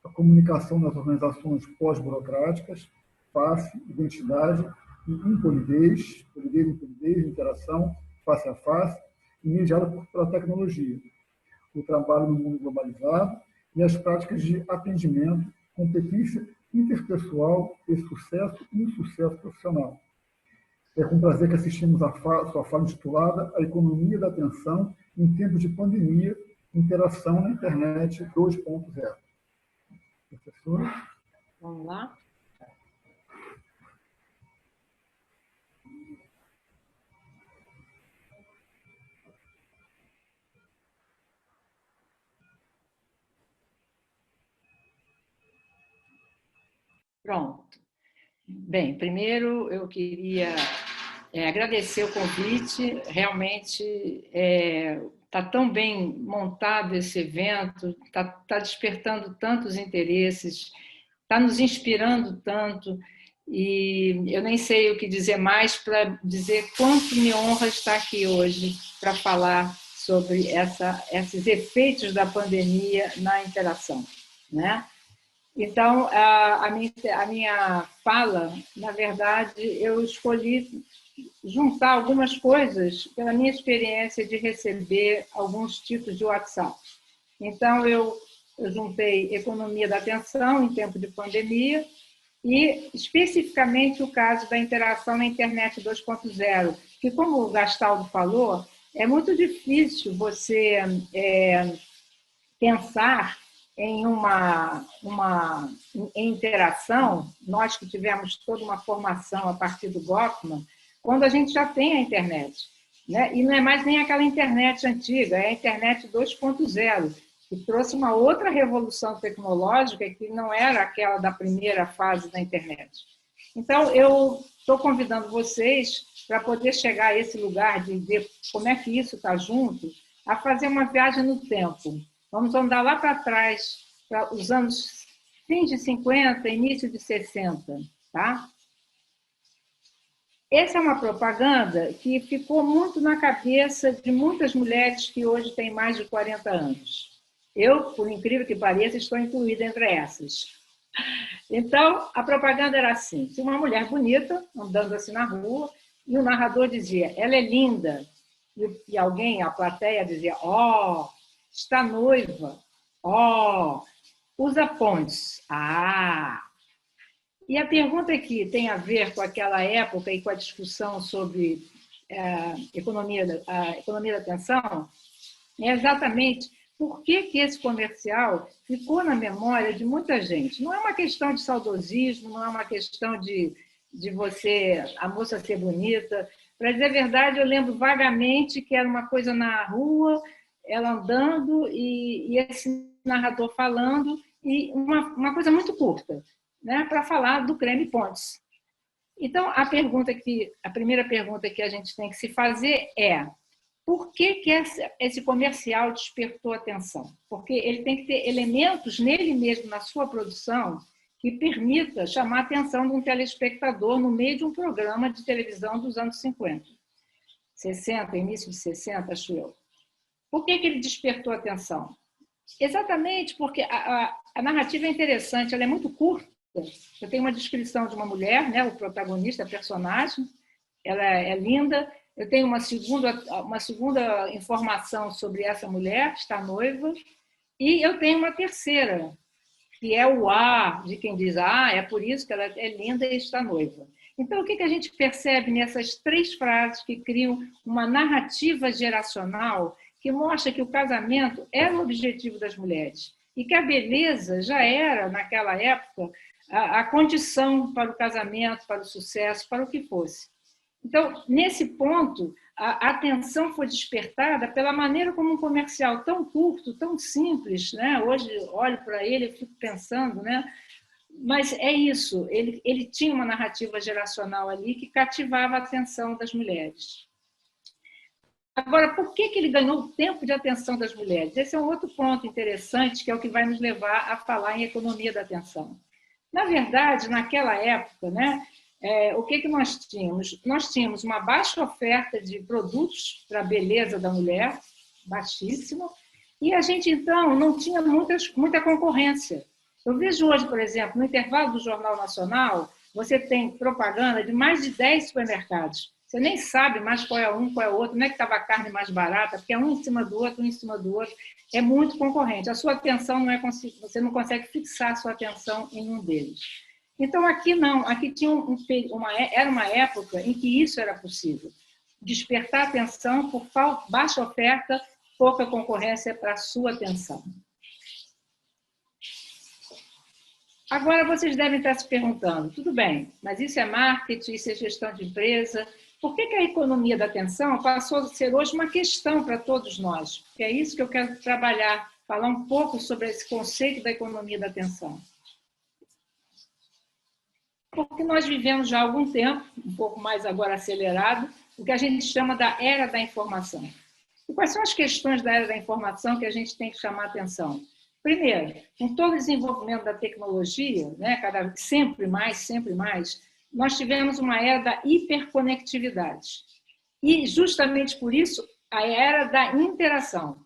a comunicação nas organizações pós-burocráticas, face, identidade e impolidez, interação, face a face, e mediada pela tecnologia, o trabalho no mundo globalizado e as práticas de atendimento, competência interpessoal e sucesso e insucesso profissional. É com prazer que assistimos a sua fala intitulada A Economia da Atenção em Tempos de Pandemia, Interação na Internet 2.0. Professora? Vamos lá? Pronto. Bem, primeiro eu queria agradecer o convite. Realmente está tão bem montado esse evento, está despertando tantos interesses, está nos inspirando tanto, e eu nem sei o que dizer mais para dizer quanto me honra estar aqui hoje para falar sobre esses efeitos da pandemia na interação, né? Então, a minha fala, na verdade, eu escolhi juntar algumas coisas pela minha experiência de receber alguns tipos de WhatsApp. Então, eu juntei economia da atenção em tempo de pandemia e, especificamente, o caso da interação na internet 2.0, que, como o Gastaldo falou, é muito difícil você pensar em uma interação, nós que tivemos toda uma formação a partir do Goffman, quando a gente já tem a internet. Né? E não é mais nem aquela internet antiga, é a internet 2.0, que trouxe uma outra revolução tecnológica que não era aquela da primeira fase da internet. Então, eu estou convidando vocês para poder chegar a esse lugar de ver como é que isso está junto, a fazer uma viagem no tempo. Vamos andar lá para trás, para os anos fim de 50, início de 60, tá? Essa é uma propaganda que ficou muito na cabeça de muitas mulheres que hoje têm mais de 40 anos. Eu, por incrível que pareça, estou incluída entre essas. Então, a propaganda era assim, tinha uma mulher bonita, andando assim na rua, e o narrador dizia, ela é linda. E alguém, a plateia, dizia, ó, está noiva, ó, usa pontes. Ah! E a pergunta que tem a ver com aquela época e com a discussão sobre a economia da atenção é exatamente por que esse comercial ficou na memória de muita gente. Não é uma questão de saudosismo, não é uma questão de a moça ser bonita. Para dizer a verdade, eu lembro vagamente que era uma coisa na rua, ela andando e esse narrador falando, e uma coisa muito curta, né, para falar do creme Pontes. Então, a primeira pergunta que a gente tem que se fazer é por que esse comercial despertou atenção? Porque ele tem que ter elementos nele mesmo, na sua produção, que permita chamar a atenção de um telespectador no meio de um programa de televisão dos anos 50, 60, início de 60, acho eu. Por que ele despertou atenção? Exatamente porque a narrativa é interessante, ela é muito curta. Eu tenho uma descrição de uma mulher, né, o protagonista, a personagem, ela é linda. Eu tenho uma segunda informação sobre essa mulher, que está noiva, e eu tenho uma terceira, que é o de quem diz, é por isso que ela é linda e está noiva. Então, o que a gente percebe nessas 3 frases que criam uma narrativa geracional que mostra que o casamento era o objetivo das mulheres e que a beleza já era, naquela época, a condição para o casamento, para o sucesso, para o que fosse. Então, nesse ponto, a atenção foi despertada pela maneira como um comercial tão curto, tão simples, né? Hoje olho para ele e fico pensando, né? Mas é isso, ele tinha uma narrativa geracional ali que cativava a atenção das mulheres. Agora, por que ele ganhou o tempo de atenção das mulheres? Esse é um outro ponto interessante, que é o que vai nos levar a falar em economia da atenção. Na verdade, naquela época, né, o que nós tínhamos? Nós tínhamos uma baixa oferta de produtos para a beleza da mulher, baixíssima, e a gente, então, não tinha muita concorrência. Eu vejo hoje, por exemplo, no intervalo do Jornal Nacional, você tem propaganda de mais de 10 supermercados. Você nem sabe mais qual é um, qual é o outro, não é que estava a carne mais barata, porque é um em cima do outro, um em cima do outro. É muito concorrente. A sua atenção você não consegue fixar a sua atenção em um deles. Então, aqui não. Aqui tinha era uma época em que isso era possível. Despertar atenção por baixa oferta, pouca concorrência para a sua atenção. Agora, vocês devem estar se perguntando, tudo bem, mas isso é marketing, isso é gestão de empresa. Por que a economia da atenção passou a ser hoje uma questão para todos nós? Porque é isso que eu quero trabalhar, falar um pouco sobre esse conceito da economia da atenção. Porque nós vivemos já há algum tempo, um pouco mais agora acelerado, o que a gente chama da era da informação. E quais são as questões da era da informação que a gente tem que chamar a atenção? Primeiro, com todo o desenvolvimento da tecnologia, né, sempre mais, nós tivemos uma era da hiperconectividade. E, justamente por isso, a era da interação.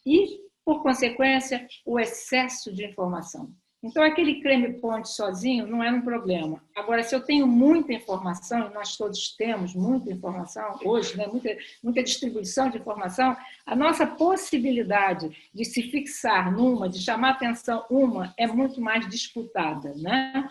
E, por consequência, o excesso de informação. Então, aquele creme ponte sozinho não era um problema. Agora, se eu tenho muita informação, e nós todos temos muita informação hoje, né, muita distribuição de informação, a nossa possibilidade de se fixar de chamar atenção é muito mais disputada, né?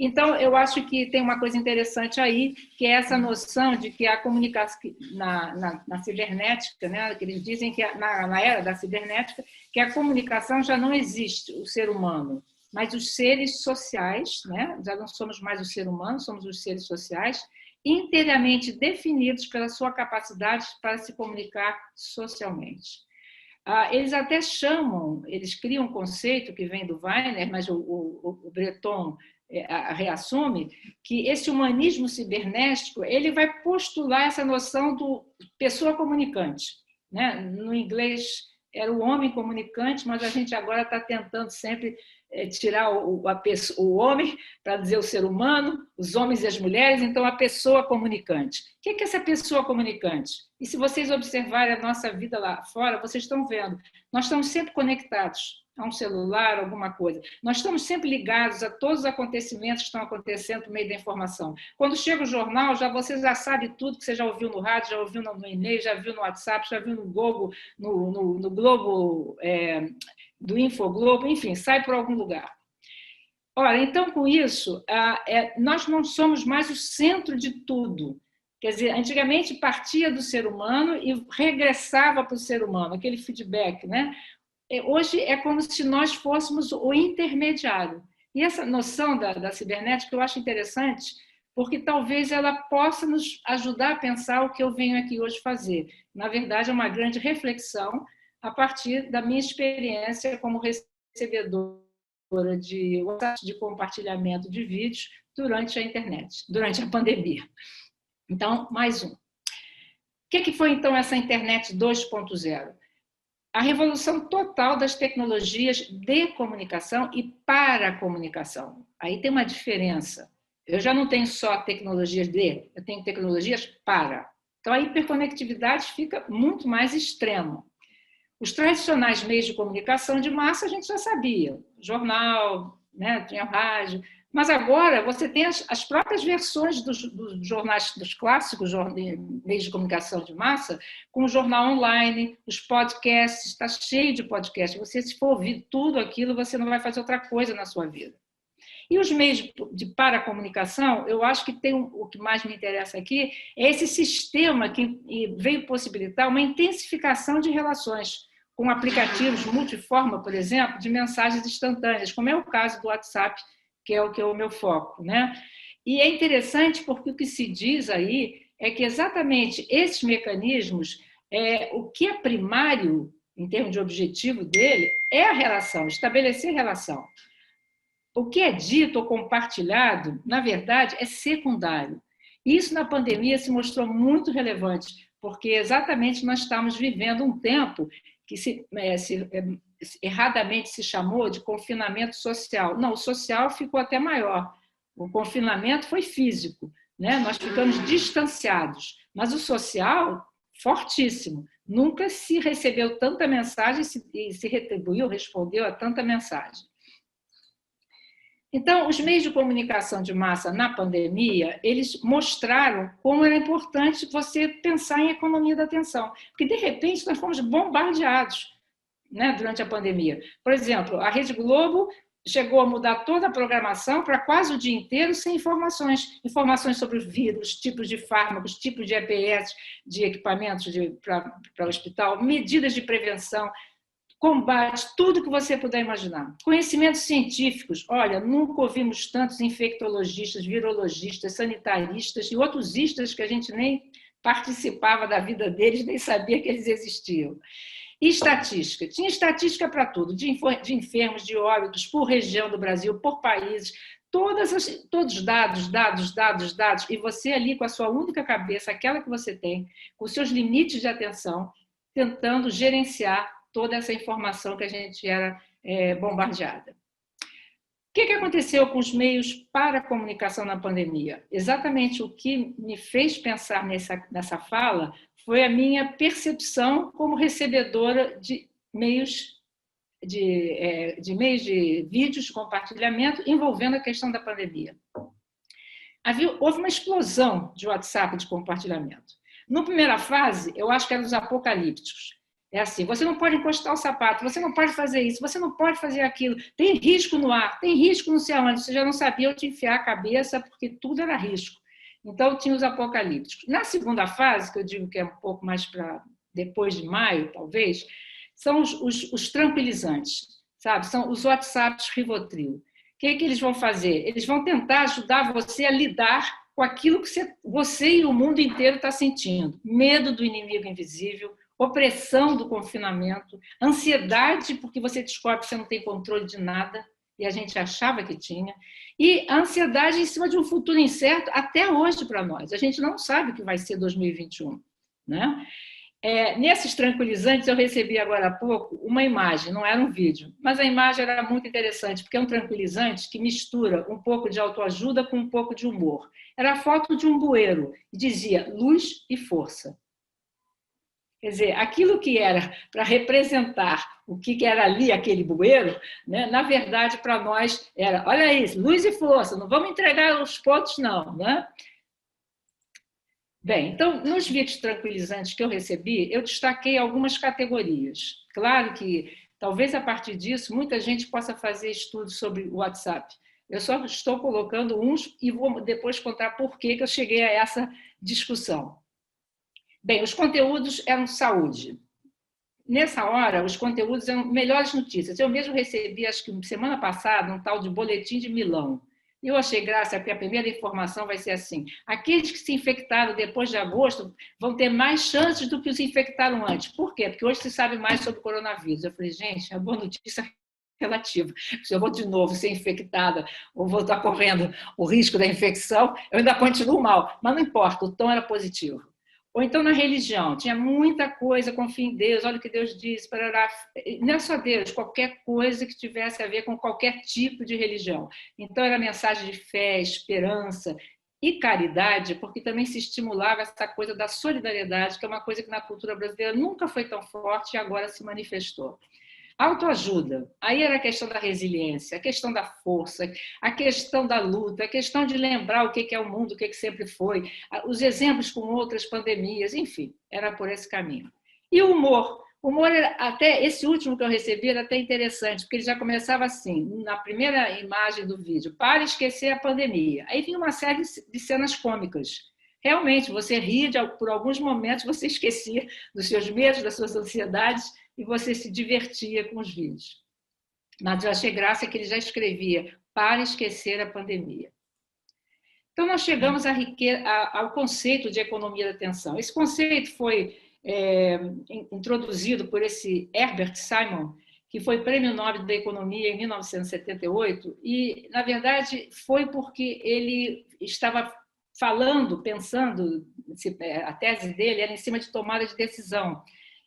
Então, eu acho que tem uma coisa interessante aí, que é essa noção de que a comunicação na cibernética, né, que eles dizem que na era da cibernética, que a comunicação já não existe, o ser humano, mas os seres sociais, né, já não somos mais o ser humano, somos os seres sociais, inteiramente definidos pela sua capacidade para se comunicar socialmente. Eles até eles criam um conceito que vem do Weiner, mas o Breton reassume, que esse humanismo cibernético ele vai postular essa noção do pessoa comunicante, né? No inglês era o homem comunicante, mas a gente agora está tentando sempre tirar o homem para dizer o ser humano, os homens e as mulheres, então a pessoa comunicante. O que é essa pessoa comunicante? E se vocês observarem a nossa vida lá fora, vocês estão vendo, nós estamos sempre conectados a um celular, alguma coisa. Nós estamos sempre ligados a todos os acontecimentos que estão acontecendo por meio da informação. Quando chega o jornal, você já sabe tudo que você já ouviu no rádio, já ouviu no e-mail, já viu no WhatsApp, já viu no Google, no Globo, do Infoglobo, enfim, sai por algum lugar. Ora, então, com isso, nós não somos mais o centro de tudo. Quer dizer, antigamente partia do ser humano e regressava para o ser humano, aquele feedback, né? Hoje é como se nós fôssemos o intermediário. E essa noção da cibernética eu acho interessante, porque talvez ela possa nos ajudar a pensar o que eu venho aqui hoje fazer. Na verdade, é uma grande reflexão a partir da minha experiência como recebedora de compartilhamento de vídeos durante a internet, durante a pandemia. Então, mais um. O que foi, então, essa internet 2.0? A revolução total das tecnologias de comunicação e para a comunicação. Aí tem uma diferença. Eu já não tenho só tecnologias eu tenho tecnologias para. Então, a hiperconectividade fica muito mais extrema. Os tradicionais meios de comunicação de massa a gente já sabia. Jornal, né, tinha rádio. Mas agora você tem as próprias versões dos jornais, dos clássicos meios de comunicação de massa, com o jornal online, os podcasts, está cheio de podcasts. Você, se for ouvir tudo aquilo, você não vai fazer outra coisa na sua vida. E os meios de paracomunicação, eu acho que tem o que mais me interessa aqui, é esse sistema que veio possibilitar uma intensificação de relações, com aplicativos multiforma, por exemplo, de mensagens instantâneas, como é o caso do WhatsApp, que é o meu foco, né? E é interessante porque o que se diz aí é que exatamente esses mecanismos, o que é primário, em termos de objetivo dele, é a relação, estabelecer relação. O que é dito ou compartilhado, na verdade, é secundário. Isso na pandemia se mostrou muito relevante, porque exatamente nós estamos vivendo um tempo que erradamente se chamou de confinamento social. Não, o social ficou até maior. O confinamento foi físico, né? Nós ficamos distanciados, mas o social, fortíssimo. Nunca se recebeu tanta mensagem e se respondeu a tanta mensagem. Então, os meios de comunicação de massa na pandemia, eles mostraram como era importante você pensar em economia da atenção, porque, de repente, nós fomos bombardeados, né, durante a pandemia. Por exemplo, a Rede Globo chegou a mudar toda a programação para quase o dia inteiro sem informações sobre os vírus, tipos de fármacos, tipos de EPS, de equipamentos para o hospital, medidas de prevenção, combate, tudo que você puder imaginar. Conhecimentos científicos, olha, nunca ouvimos tantos infectologistas, virologistas, sanitaristas e outros istas que a gente nem participava da vida deles, nem sabia que eles existiam. E estatística, tinha estatística para tudo, de enfermos, de óbitos, por região do Brasil, por países, todos dados, e você ali com a sua única cabeça, aquela que você tem, com os seus limites de atenção, tentando gerenciar toda essa informação que a gente era bombardeada. O que aconteceu com os meios para a comunicação na pandemia? Exatamente o que me fez pensar nessa fala foi a minha percepção como recebedora de meios de vídeos de compartilhamento envolvendo a questão da pandemia. Houve uma explosão de WhatsApp de compartilhamento. Na primeira fase, eu acho que eram os apocalípticos. É assim, você não pode encostar o sapato, você não pode fazer isso, você não pode fazer aquilo, tem risco no ar, tem risco não sei aonde, você já não sabia onde enfiar a cabeça, porque tudo era risco. Então, tinha os apocalípticos. Na segunda fase, que eu digo que é um pouco mais para depois de maio, talvez, são os tranquilizantes, sabe? São os WhatsApps Rivotril. O que eles vão fazer? Eles vão tentar ajudar você a lidar com aquilo que você e o mundo inteiro está sentindo. Medo do inimigo invisível, opressão do confinamento, ansiedade porque você descobre que você não tem controle de nada e a gente achava que tinha, e a ansiedade em cima de um futuro incerto até hoje para nós. A gente não sabe o que vai ser 2021, né? Nesses tranquilizantes, eu recebi agora há pouco uma imagem, não era um vídeo, mas a imagem era muito interessante, porque é um tranquilizante que mistura um pouco de autoajuda com um pouco de humor. Era a foto de um bueiro, e dizia luz e força. Quer dizer, aquilo que era para representar o que era ali, aquele bueiro, né, na verdade, para nós, era, olha isso, luz e força, não vamos entregar os pontos, não, né? Bem, então, nos vídeos tranquilizantes que eu recebi, eu destaquei algumas categorias. Claro que, talvez a partir disso, muita gente possa fazer estudos sobre o WhatsApp. Eu só estou colocando uns e vou depois contar por que eu cheguei a essa discussão. Bem, os conteúdos eram saúde. Nessa hora, os conteúdos eram melhores notícias. Eu mesmo recebi, acho que semana passada, um tal de boletim de Milão. Eu achei graça, porque a primeira informação vai ser assim: aqueles que se infectaram depois de agosto vão ter mais chances do que os infectaram antes. Por quê? Porque hoje se sabe mais sobre o coronavírus. Eu falei, gente, é boa notícia relativa. Se eu vou de novo ser infectada ou vou estar correndo o risco da infecção, eu ainda continuo mal. Mas não importa, o tom era positivo. Ou então na religião, tinha muita coisa, confia em Deus, olha o que Deus diz, parará. Não é só Deus, qualquer coisa que tivesse a ver com qualquer tipo de religião. Então era mensagem de fé, esperança e caridade, porque também se estimulava essa coisa da solidariedade, que é uma coisa que na cultura brasileira nunca foi tão forte e agora se manifestou. Autoajuda, aí era a questão da resiliência, a questão da força, a questão da luta, a questão de lembrar o que é o mundo, o que sempre foi, os exemplos com outras pandemias, enfim, era por esse caminho. E o humor era, até esse último que eu recebi era até interessante, porque ele já começava assim, na primeira imagem do vídeo, para esquecer a pandemia. Aí vinha uma série de cenas cômicas. Realmente, você ria, por alguns momentos você esquecia dos seus medos, das suas ansiedades, e você se divertia com os vídeos. Mas eu achei graça que ele já escrevia para esquecer a pandemia. Então, nós chegamos ao conceito de economia da atenção. Esse conceito foi introduzido por esse Herbert Simon, que foi Prêmio Nobel da Economia em 1978, e, na verdade, foi porque ele estava pensando, a tese dele era em cima de tomada de decisão.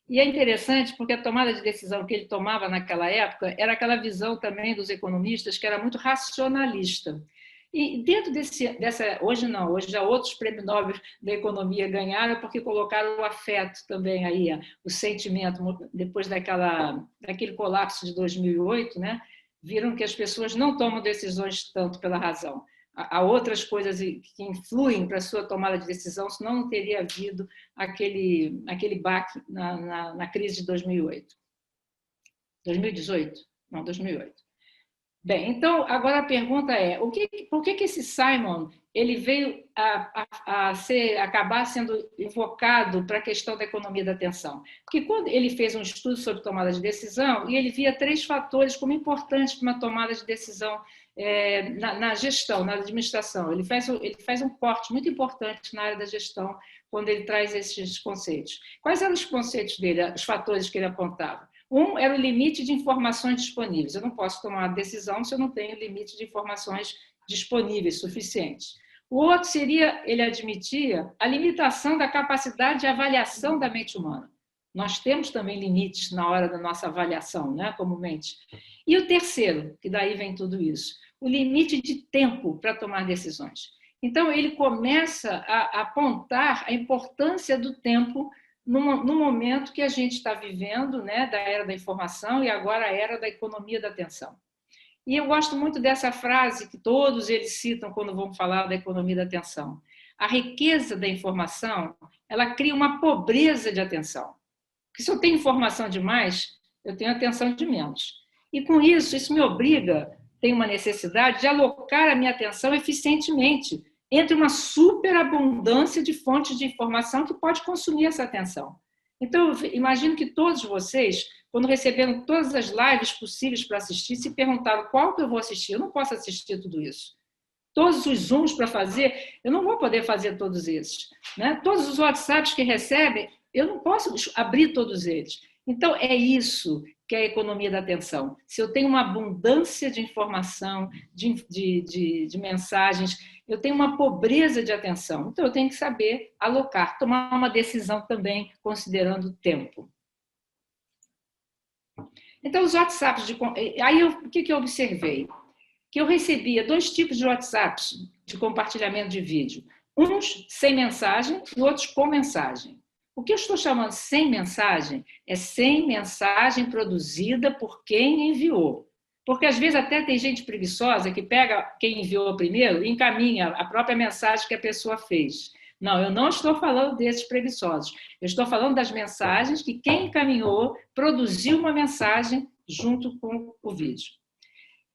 E é interessante porque a tomada de decisão que ele tomava naquela época era aquela visão também dos economistas que era muito racionalista. E dentro hoje não, hoje já outros prêmios Nobel da economia ganharam porque colocaram o afeto também aí, o sentimento, depois daquele colapso de 2008, né? Viram que as pessoas não tomam decisões tanto pela razão. Há outras coisas que influem para a sua tomada de decisão, senão não teria havido aquele baque na crise de 2008. 2018? Não, 2008. Bem, então, agora a pergunta é, por que esse Simon ele veio acabar sendo invocado para a questão da economia da atenção? Porque quando ele fez um estudo sobre tomada de decisão, e ele via 3 fatores como importantes para uma tomada de decisão na gestão, na administração. Ele faz um corte muito importante na área da gestão quando ele traz esses conceitos. Quais eram os conceitos dele, os fatores que ele apontava? Um era o limite de informações disponíveis. Eu não posso tomar uma decisão se eu não tenho limite de informações disponíveis suficientes. O outro seria, ele admitia, a limitação da capacidade de avaliação da mente humana. Nós temos também limites na hora da nossa avaliação, né, comumente. E o terceiro, que daí vem tudo isso, o limite de tempo para tomar decisões. Então, ele começa a apontar a importância do tempo no momento que a gente está vivendo, né, da era da informação e agora a era da economia da atenção. E eu gosto muito dessa frase que todos eles citam quando vão falar da economia da atenção. A riqueza da informação, ela cria uma pobreza de atenção. Porque se eu tenho informação demais, eu tenho atenção de menos. E com isso me obriga, tenho uma necessidade de alocar a minha atenção eficientemente entre uma superabundância de fontes de informação que pode consumir essa atenção. Então, eu imagino que todos vocês, quando receberam todas as lives possíveis para assistir, se perguntaram qual que eu vou assistir. Eu não posso assistir tudo isso. Todos os Zooms para fazer, eu não vou poder fazer todos esses, né? Todos os WhatsApps que recebem, eu não posso abrir todos eles. Então, é isso que é a economia da atenção? Se eu tenho uma abundância de informação, de mensagens, eu tenho uma pobreza de atenção. Então, eu tenho que saber alocar, tomar uma decisão também, considerando o tempo. Então, os WhatsApps... Aí, o que eu observei? Que eu recebia 2 tipos de WhatsApps de compartilhamento de vídeo. Uns sem mensagem e outros com mensagem. O que eu estou chamando sem mensagem é sem mensagem produzida por quem enviou. Porque, às vezes, até tem gente preguiçosa que pega quem enviou primeiro e encaminha a própria mensagem que a pessoa fez. Não, eu não estou falando desses preguiçosos. Eu estou falando das mensagens que quem encaminhou produziu uma mensagem junto com o vídeo.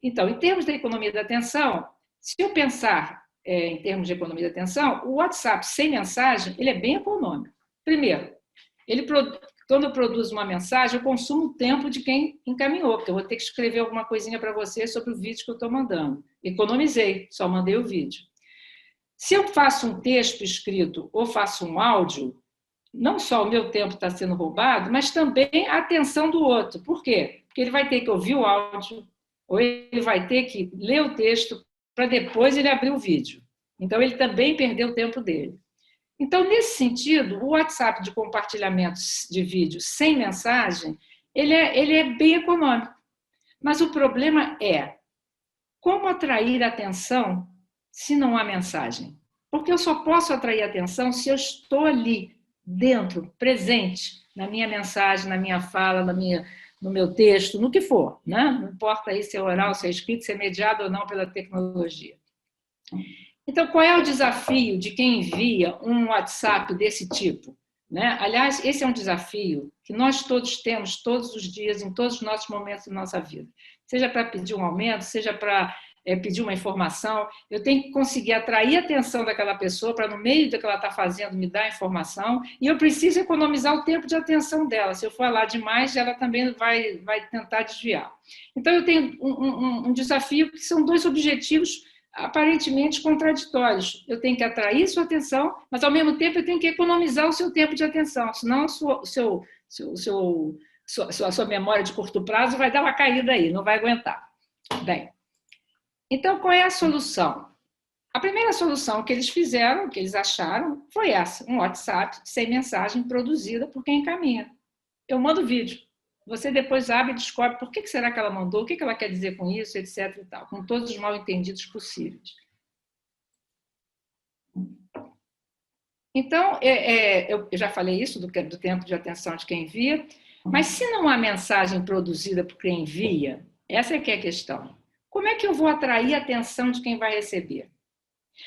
Então, em termos da economia da atenção, se eu pensar em termos de economia da atenção, o WhatsApp sem mensagem ele é bem econômico. Primeiro, quando eu produzo uma mensagem, eu consumo o tempo de quem encaminhou, porque eu vou ter que escrever alguma coisinha para você sobre o vídeo que eu estou mandando. Economizei, só mandei o vídeo. Se eu faço um texto escrito ou faço um áudio, não só o meu tempo está sendo roubado, mas também a atenção do outro. Por quê? Porque ele vai ter que ouvir o áudio, ou ele vai ter que ler o texto para depois ele abrir o vídeo. Então, ele também perdeu o tempo dele. Então, nesse sentido, o WhatsApp de compartilhamento de vídeo sem mensagem, ele é bem econômico. Mas o problema é como atrair atenção se não há mensagem? Porque eu só posso atrair atenção se eu estou ali, dentro, presente, na minha mensagem, na minha fala, no meu texto, no que for, né? Não importa aí se é oral, se é escrito, se é mediado ou não pela tecnologia. Então, qual é o desafio de quem envia um WhatsApp desse tipo? Né? Aliás, esse é um desafio que nós todos temos todos os dias, em todos os nossos momentos da nossa vida. Seja para pedir um aumento, seja para pedir uma informação, eu tenho que conseguir atrair a atenção daquela pessoa para, no meio do que ela está fazendo, me dar informação, e eu preciso economizar o tempo de atenção dela. Se eu falar demais, ela também vai tentar desviar. Então, eu tenho um desafio que são 2 objetivos aparentemente contraditórios. Eu tenho que atrair sua atenção, mas, ao mesmo tempo, eu tenho que economizar o seu tempo de atenção, senão a sua memória de curto prazo vai dar uma caída aí, não vai aguentar. Bem, então, qual é a solução? A primeira solução que eles fizeram, que eles acharam, foi essa, um WhatsApp sem mensagem produzida por quem encaminha. Eu mando vídeo. Você depois abre e descobre por que será que ela mandou, o que ela quer dizer com isso, etc. e tal, com todos os mal-entendidos possíveis. Então, eu já falei isso do tempo de atenção de quem envia, mas se não há mensagem produzida por quem envia, essa é que é a questão. Como é que eu vou atrair a atenção de quem vai receber?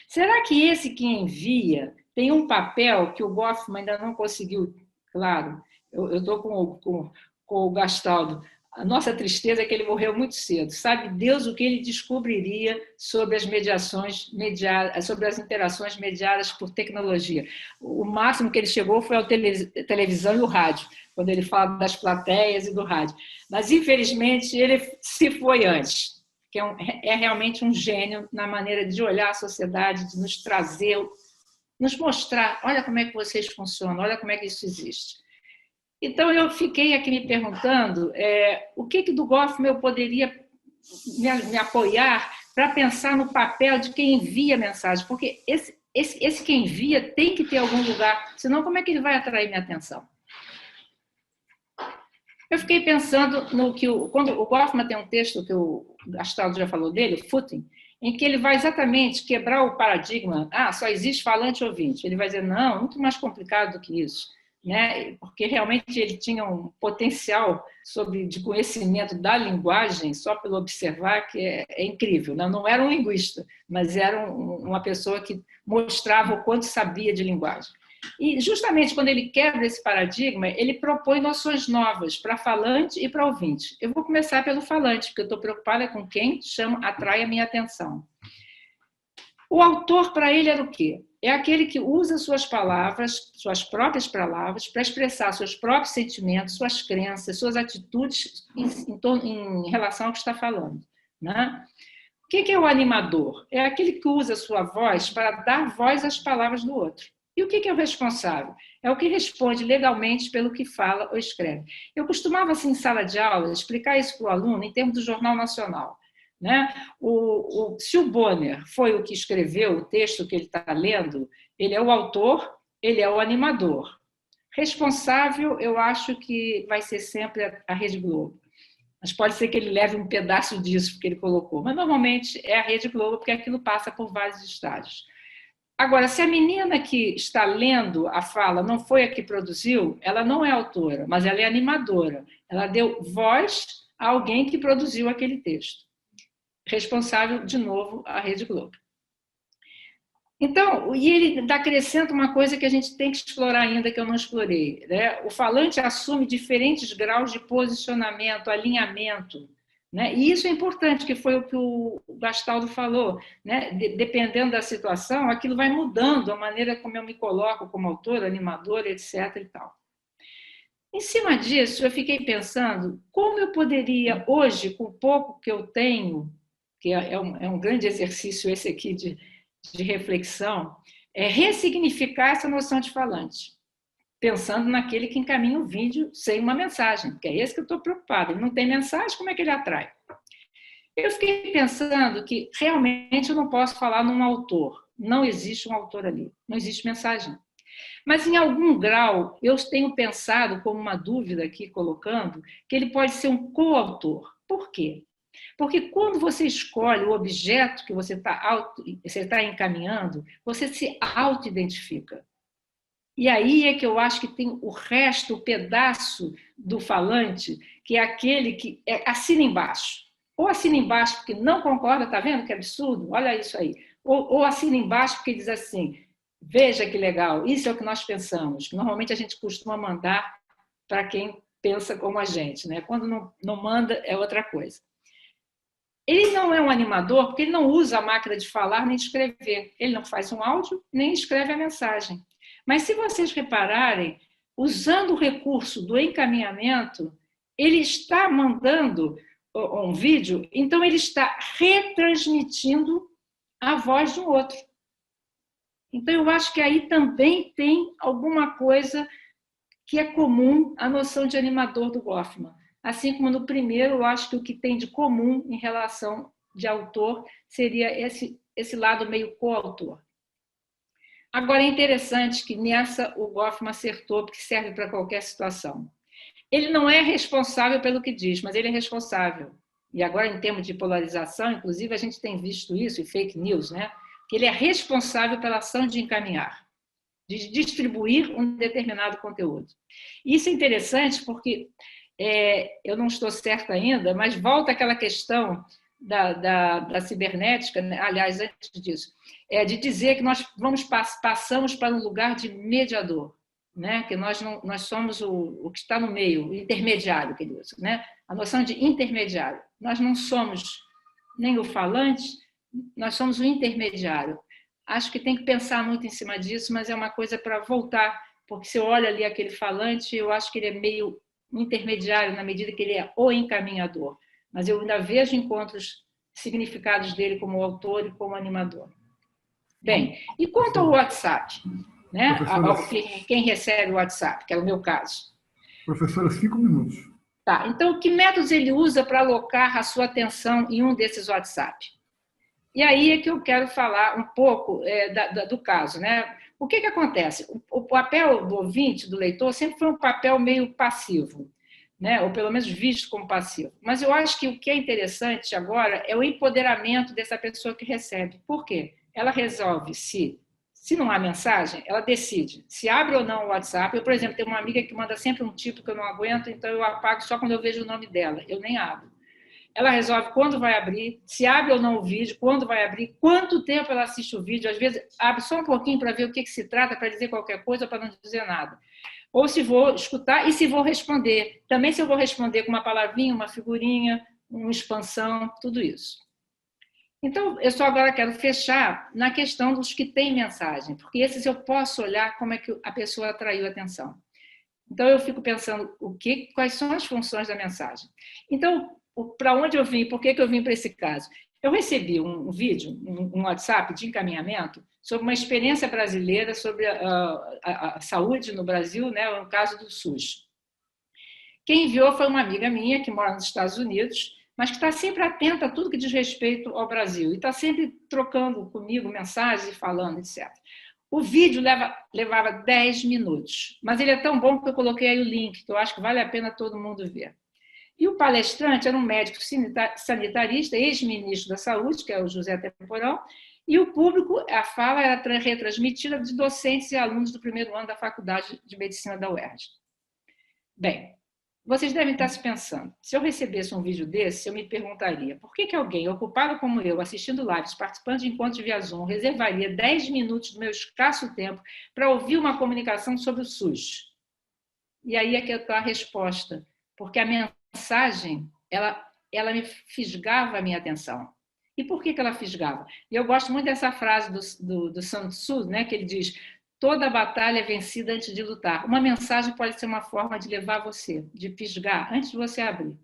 Será que esse que envia tem um papel que o Goffman ainda não conseguiu? Claro, eu estou com o Gastaldo. A nossa tristeza é que ele morreu muito cedo. Sabe Deus o que ele descobriria sobre as mediações mediadas, sobre as interações mediadas por tecnologia. O máximo que ele chegou foi a televisão e o rádio, quando ele fala das plateias e do rádio. Mas, infelizmente, ele se foi antes, que é realmente um gênio na maneira de olhar a sociedade, de nos trazer, nos mostrar, olha como é que vocês funcionam, olha como é que isso existe. Então, eu fiquei aqui me perguntando o que do Goffman eu poderia me apoiar para pensar no papel de quem envia a mensagem, porque esse que envia tem que ter algum lugar, senão como é que ele vai atrair minha atenção? Eu fiquei pensando no que quando o Goffman tem um texto que o Gastaldo já falou dele, o Footing, em que ele vai exatamente quebrar o paradigma, só existe falante e ouvinte. Ele vai dizer, não, muito mais complicado do que isso, né? Porque realmente ele tinha um potencial de conhecimento da linguagem, só pelo observar, que é incrível. Não era um linguista, mas era uma pessoa que mostrava o quanto sabia de linguagem. E, justamente, quando ele quebra esse paradigma, ele propõe noções novas para falante e para ouvinte. Eu vou começar pelo falante, porque eu estou preocupada com quem atrai a minha atenção. O autor, para ele, era o quê? É aquele que usa suas palavras, suas próprias palavras, para expressar seus próprios sentimentos, suas crenças, suas atitudes em relação ao que está falando, né? O que é o animador? É aquele que usa a sua voz para dar voz às palavras do outro. E o que é o responsável? É o que responde legalmente pelo que fala ou escreve. Eu costumava, assim, em sala de aula, explicar isso para o aluno em termos do Jornal Nacional. Né? Se o Bonner foi o que escreveu o texto que ele está lendo, ele é o autor, ele é o animador. Responsável, eu acho que vai ser sempre a Rede Globo. Mas pode ser que ele leve um pedaço disso que ele colocou. Mas, normalmente, é a Rede Globo, porque aquilo passa por vários estágios. Agora, se a menina que está lendo a fala não foi a que produziu, ela não é autora, mas ela é animadora. Ela deu voz a alguém que produziu aquele texto. Responsável, de novo, a Rede Globo. Então, e ele acrescenta uma coisa que a gente tem que explorar ainda, que eu não explorei. Né? O falante assume diferentes graus de posicionamento, alinhamento. Né? E isso é importante, que foi o que o Gastaldo falou. Né? Dependendo da situação, aquilo vai mudando a maneira como eu me coloco como autor, animador, etc. E tal. Em cima disso, eu fiquei pensando como eu poderia, hoje, com o pouco que eu tenho, que é um grande exercício esse aqui de reflexão, ressignificar essa noção de falante, pensando naquele que encaminha o vídeo sem uma mensagem, que é esse que eu estou preocupada. Ele não tem mensagem, como é que ele atrai? Eu fiquei pensando que realmente eu não posso falar num autor. Não existe um autor ali, não existe mensagem. Mas, em algum grau, eu tenho pensado, como uma dúvida aqui colocando, que ele pode ser um coautor. Por quê? Porque quando você escolhe o objeto que você está encaminhando, você se auto-identifica. E aí é que eu acho que tem o resto, o pedaço do falante, que é aquele que assina embaixo. Ou assina embaixo porque não concorda, está vendo que absurdo? Olha isso aí. Ou assina embaixo porque diz assim, veja que legal, isso é o que nós pensamos. Normalmente a gente costuma mandar para quem pensa como a gente. Né? Quando não manda, é outra coisa. Ele não é um animador porque ele não usa a máquina de falar nem de escrever. Ele não faz um áudio nem escreve a mensagem. Mas, se vocês repararem, usando o recurso do encaminhamento, ele está mandando um vídeo, então ele está retransmitindo a voz do outro. Então, eu acho que aí também tem alguma coisa que é comum à noção de animador do Goffman. Assim como no primeiro, eu acho que o que tem de comum em relação de autor seria esse lado meio coautor. Agora, é interessante que nessa o Goffman acertou, porque serve para qualquer situação. Ele não é responsável pelo que diz, mas ele é responsável. E agora, em termos de polarização, inclusive, a gente tem visto isso, e fake news, né? Que ele é responsável pela ação de encaminhar, de distribuir um determinado conteúdo. Isso é interessante porque eu não estou certa ainda, mas volta àquela questão da cibernética, né? Aliás, antes disso, de dizer que nós passamos para um lugar de mediador, né? Que nós somos o que está no meio, o intermediário, que ele usa, né? A noção de intermediário. Nós não somos nem o falante, nós somos o intermediário. Acho que tem que pensar muito em cima disso, mas é uma coisa para voltar, porque se eu olho ali aquele falante, eu acho que ele é meio intermediário na medida que ele é o encaminhador. Mas eu ainda vejo encontros significados dele como autor e como animador. Bem, e quanto ao WhatsApp? Né? Quem recebe o WhatsApp, que é o meu caso. Professora, 5 minutos. Tá, então, que métodos ele usa para alocar a sua atenção em um desses WhatsApp? E aí é que eu quero falar um pouco do caso. Né? O que acontece? O papel do ouvinte, do leitor, sempre foi um papel meio passivo, né? Ou pelo menos visto como passivo. Mas eu acho que o que é interessante agora é o empoderamento dessa pessoa que recebe. Por quê? Ela resolve se não há mensagem, ela decide se abre ou não o WhatsApp. Eu, por exemplo, tenho uma amiga que manda sempre um tipo que eu não aguento, então eu apago só quando eu vejo o nome dela. Eu nem abro. Ela resolve quando vai abrir, se abre ou não o vídeo, quando vai abrir, quanto tempo ela assiste o vídeo. Às vezes, abre só um pouquinho para ver o que se trata, para dizer qualquer coisa ou para não dizer nada. Ou se vou escutar e se vou responder. Também se eu vou responder com uma palavrinha, uma figurinha, uma expansão, tudo isso. Então, eu só agora quero fechar na questão dos que têm mensagem, porque esses eu posso olhar como é que a pessoa atraiu a atenção. Então, eu fico pensando quais são as funções da mensagem. Então, para onde eu vim? Por que eu vim para esse caso? Eu recebi um vídeo, um WhatsApp de encaminhamento sobre uma experiência brasileira sobre a saúde no Brasil, né, no caso do SUS. Quem enviou foi uma amiga minha que mora nos Estados Unidos, mas que está sempre atenta a tudo que diz respeito ao Brasil e está sempre trocando comigo mensagens e falando, etc. O vídeo levava 10 minutos, mas ele é tão bom que eu coloquei aí o link, que eu acho que vale a pena todo mundo ver. E o palestrante era um médico sanitarista, ex-ministro da Saúde, que é o José Temporão, e o público, a fala era retransmitida de docentes e alunos do primeiro ano da Faculdade de Medicina da UERJ. Bem, vocês devem estar se pensando, se eu recebesse um vídeo desse, eu me perguntaria, por que alguém ocupado como eu, assistindo lives, participando de encontros via Zoom, reservaria 10 minutos do meu escasso tempo para ouvir uma comunicação sobre o SUS? E aí é que está a resposta, porque a mensagem, ela me fisgava a minha atenção. E por que ela fisgava? E eu gosto muito dessa frase do Sun Tzu, né, que ele diz: toda batalha é vencida antes de lutar. Uma mensagem pode ser uma forma de levar você, de fisgar, antes de você abrir.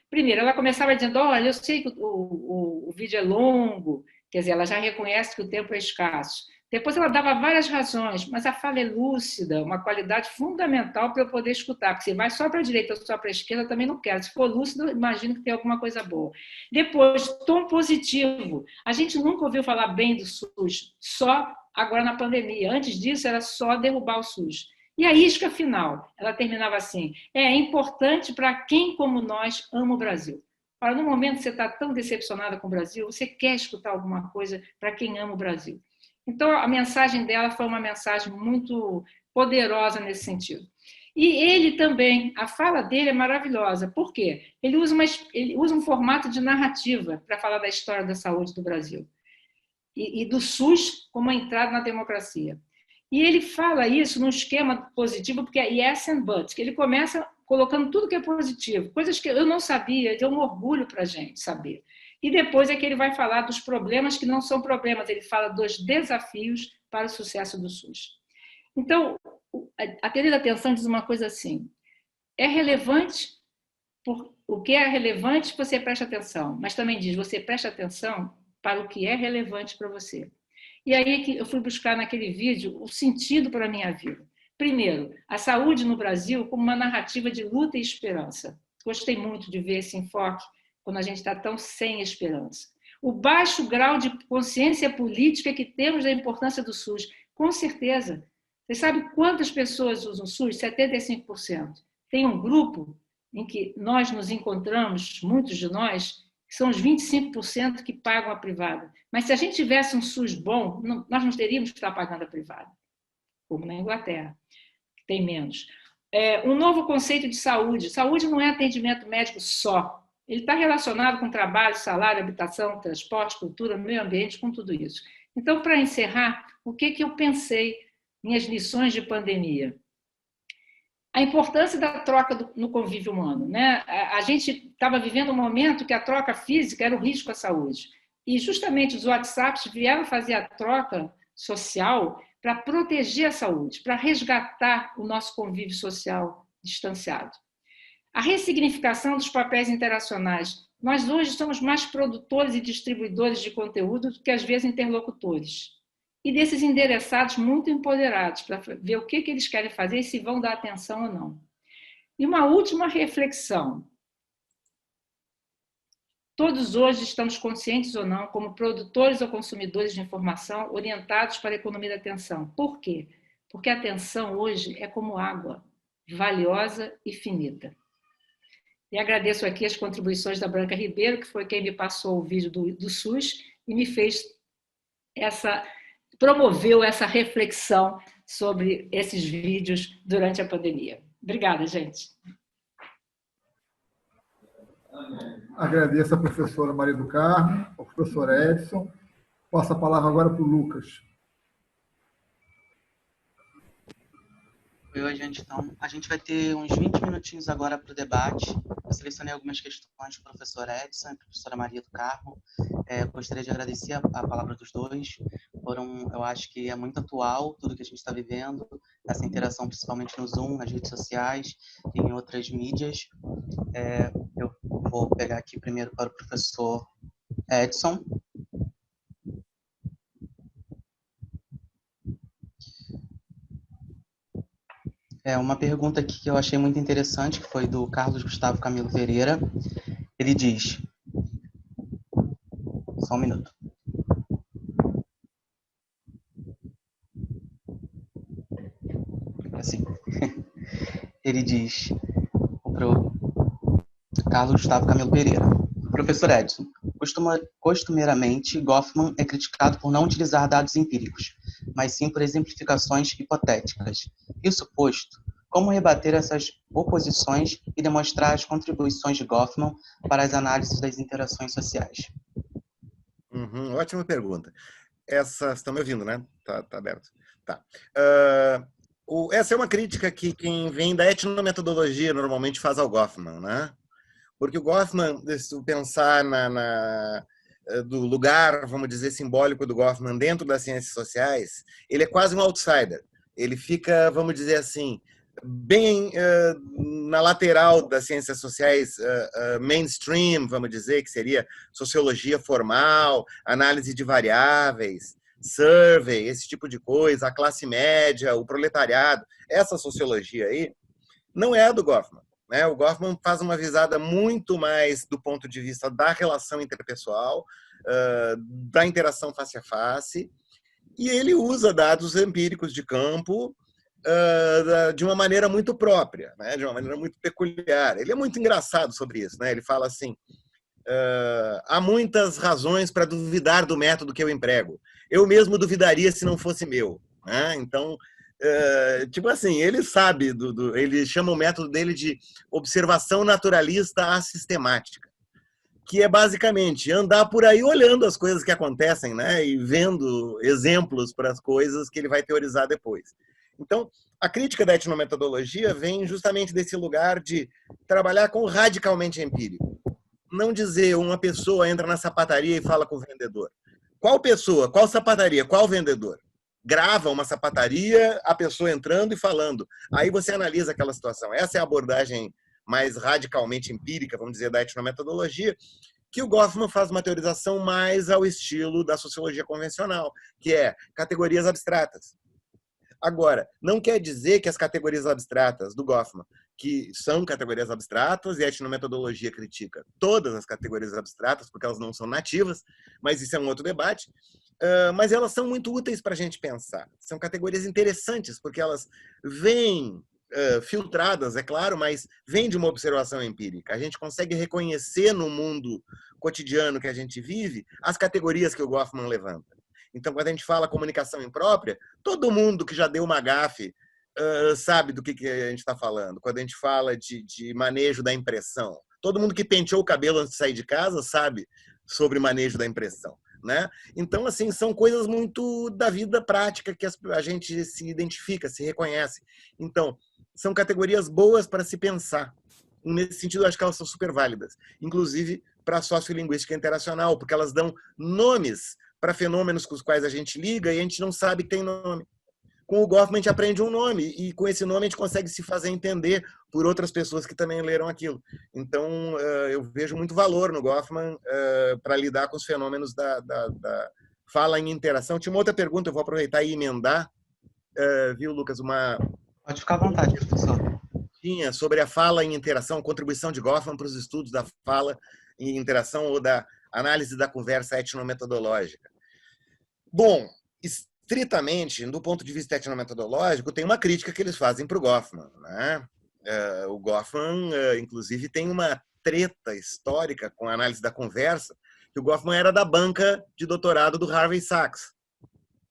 Primeiro, ela começava dizendo, olha, eu sei que o vídeo é longo, quer dizer, ela já reconhece que o tempo é escasso. Depois ela dava várias razões, mas a fala é lúcida, uma qualidade fundamental para eu poder escutar, porque se vai só para a direita ou só para a esquerda, eu também não quero. Se for lúcido, imagino que tem alguma coisa boa. Depois, tom positivo. A gente nunca ouviu falar bem do SUS, só agora na pandemia. Antes disso, era só derrubar o SUS. E a isca final, ela terminava assim, é importante para quem, como nós, ama o Brasil. Ora, no momento que você está tão decepcionada com o Brasil, você quer escutar alguma coisa para quem ama o Brasil. Então, a mensagem dela foi uma mensagem muito poderosa nesse sentido. E ele também, a fala dele é maravilhosa. Por quê? Ele usa um formato de narrativa para falar da história da saúde do Brasil. E do SUS como a entrada na democracia. E ele fala isso num esquema positivo, porque é yes and but, que ele começa colocando tudo que é positivo, coisas que eu não sabia, deu um orgulho para a gente saber. E depois é que ele vai falar dos problemas que não são problemas, ele fala dos desafios para o sucesso do SUS. Então, a querida atenção diz uma coisa assim, é relevante, o que é relevante você presta atenção, mas também diz, você presta atenção para o que é relevante para você. E aí que eu fui buscar naquele vídeo o sentido para a minha vida. Primeiro, a saúde no Brasil como uma narrativa de luta e esperança. Gostei muito de ver esse enfoque quando a gente está tão sem esperança. O baixo grau de consciência política que temos da importância do SUS, com certeza. Você sabe quantas pessoas usam o SUS? 75%. Tem um grupo em que nós nos encontramos, muitos de nós, que são os 25% que pagam a privada. Mas se a gente tivesse um SUS bom, nós não teríamos que estar pagando a privada, como na Inglaterra, que tem menos. Um novo conceito de saúde. Saúde não é atendimento médico só. Ele está relacionado com trabalho, salário, habitação, transporte, cultura, meio ambiente, com tudo isso. Então, para encerrar, o que eu pensei, minhas lições de pandemia? A importância da troca no convívio humano, né? A gente estava vivendo um momento que a troca física era um risco à saúde. E justamente os WhatsApps vieram fazer a troca social para proteger a saúde, para resgatar o nosso convívio social distanciado. A ressignificação dos papéis interacionais. Nós hoje somos mais produtores e distribuidores de conteúdo do que às vezes interlocutores. E desses endereçados muito empoderados para ver o que eles querem fazer e se vão dar atenção ou não. E uma última reflexão. Todos hoje estamos conscientes ou não, como produtores ou consumidores de informação, orientados para a economia da atenção. Por quê? Porque a atenção hoje é como água, valiosa e finita. E agradeço aqui as contribuições da Branca Ribeiro, que foi quem me passou o vídeo do SUS e me fez promoveu essa reflexão sobre esses vídeos durante a pandemia. Obrigada, gente. Agradeço a professora Maria do Carmo, ao professor Edson. Passo a palavra agora para o Lucas. Oi, gente. Então, a gente vai ter uns 20 minutinhos agora para o debate. Eu selecionei algumas questões do professor Edson e da professora Maria do Carmo. Gostaria de agradecer a palavra dos dois. Eu acho que é muito atual tudo que a gente está vivendo, essa interação principalmente no Zoom, nas redes sociais e em outras mídias. Eu vou pegar aqui primeiro para o professor Edson. Uma pergunta aqui que eu achei muito interessante, que foi do Carlos Gustavo Camilo Pereira. Ele diz... Só um minuto. Assim. Ele diz... Carlos Gustavo Camilo Pereira. Professor Edson, costumeiramente, Goffman é criticado por não utilizar dados empíricos, mas sim por exemplificações hipotéticas. Isso posto, como rebater essas oposições e demonstrar as contribuições de Goffman para as análises das interações sociais? Ótima pergunta. Estão me ouvindo, né? Tá aberto. Tá. Essa é uma crítica que quem vem da etnometodologia normalmente faz ao Goffman, né? Porque o Goffman, se pensar do lugar, vamos dizer, simbólico do Goffman dentro das ciências sociais, ele é quase um outsider. Ele fica, vamos dizer assim, bem na lateral das ciências sociais mainstream, vamos dizer, que seria sociologia formal, análise de variáveis, survey, esse tipo de coisa, a classe média, o proletariado. Essa sociologia aí não é a do Goffman. O Goffman faz uma visada muito mais do ponto de vista da relação interpessoal, da interação face a face, e ele usa dados empíricos de campo de uma maneira muito própria, de uma maneira muito peculiar. Ele é muito engraçado sobre isso. Ele fala assim, há muitas razões para duvidar do método que eu emprego. Eu mesmo duvidaria se não fosse meu. Então, tipo assim, ele sabe, ele chama o método dele de observação naturalista assistemática, que é basicamente andar por aí olhando as coisas que acontecem, e vendo exemplos para as coisas que ele vai teorizar depois. Então, a crítica da etnometodologia vem justamente desse lugar de trabalhar com o radicalmente empírico. Não dizer uma pessoa entra na sapataria e fala com o vendedor. Qual pessoa? Qual sapataria? Qual vendedor? Grava uma sapataria, a pessoa entrando e falando. Aí você analisa aquela situação. Essa é a abordagem mais radicalmente empírica, vamos dizer, da etnometodologia, que o Goffman faz uma teorização mais ao estilo da sociologia convencional, que é categorias abstratas. Agora, não quer dizer que as categorias abstratas do Goffman, que são categorias abstratas, e a etnometodologia critica todas as categorias abstratas, porque elas não são nativas, mas isso é um outro debate, mas elas são muito úteis para a gente pensar. São categorias interessantes, porque elas vêm filtradas, é claro, mas vêm de uma observação empírica. A gente consegue reconhecer no mundo cotidiano que a gente vive as categorias que o Goffman levanta. Então, quando a gente fala comunicação imprópria, todo mundo que já deu uma gafe sabe do que a gente está falando. Quando a gente fala de manejo da impressão, todo mundo que penteou o cabelo antes de sair de casa sabe sobre manejo da impressão. Então, assim, são coisas muito da vida prática que a gente se identifica, se reconhece. Então, são categorias boas para se pensar. Nesse sentido, eu acho que elas são super válidas. Inclusive para a sociolinguística interacional, porque elas dão nomes para fenômenos com os quais a gente liga e a gente não sabe que tem nome. Com o Goffman, a gente aprende um nome e com esse nome a gente consegue se fazer entender por outras pessoas que também leram aquilo. Então, eu vejo muito valor no Goffman para lidar com os fenômenos da fala em interação. Tinha uma outra pergunta, eu vou aproveitar e emendar. Viu, Lucas? Pode ficar à vontade, professor. Tinha sobre a fala em interação, contribuição de Goffman para os estudos da fala em interação ou da análise da conversa etnometodológica. Bom, estritamente, do ponto de vista etnometodológico, tem uma crítica que eles fazem para o Goffman. O Goffman, inclusive, tem uma treta histórica com a análise da conversa, que o Goffman era da banca de doutorado do Harvey Sachs.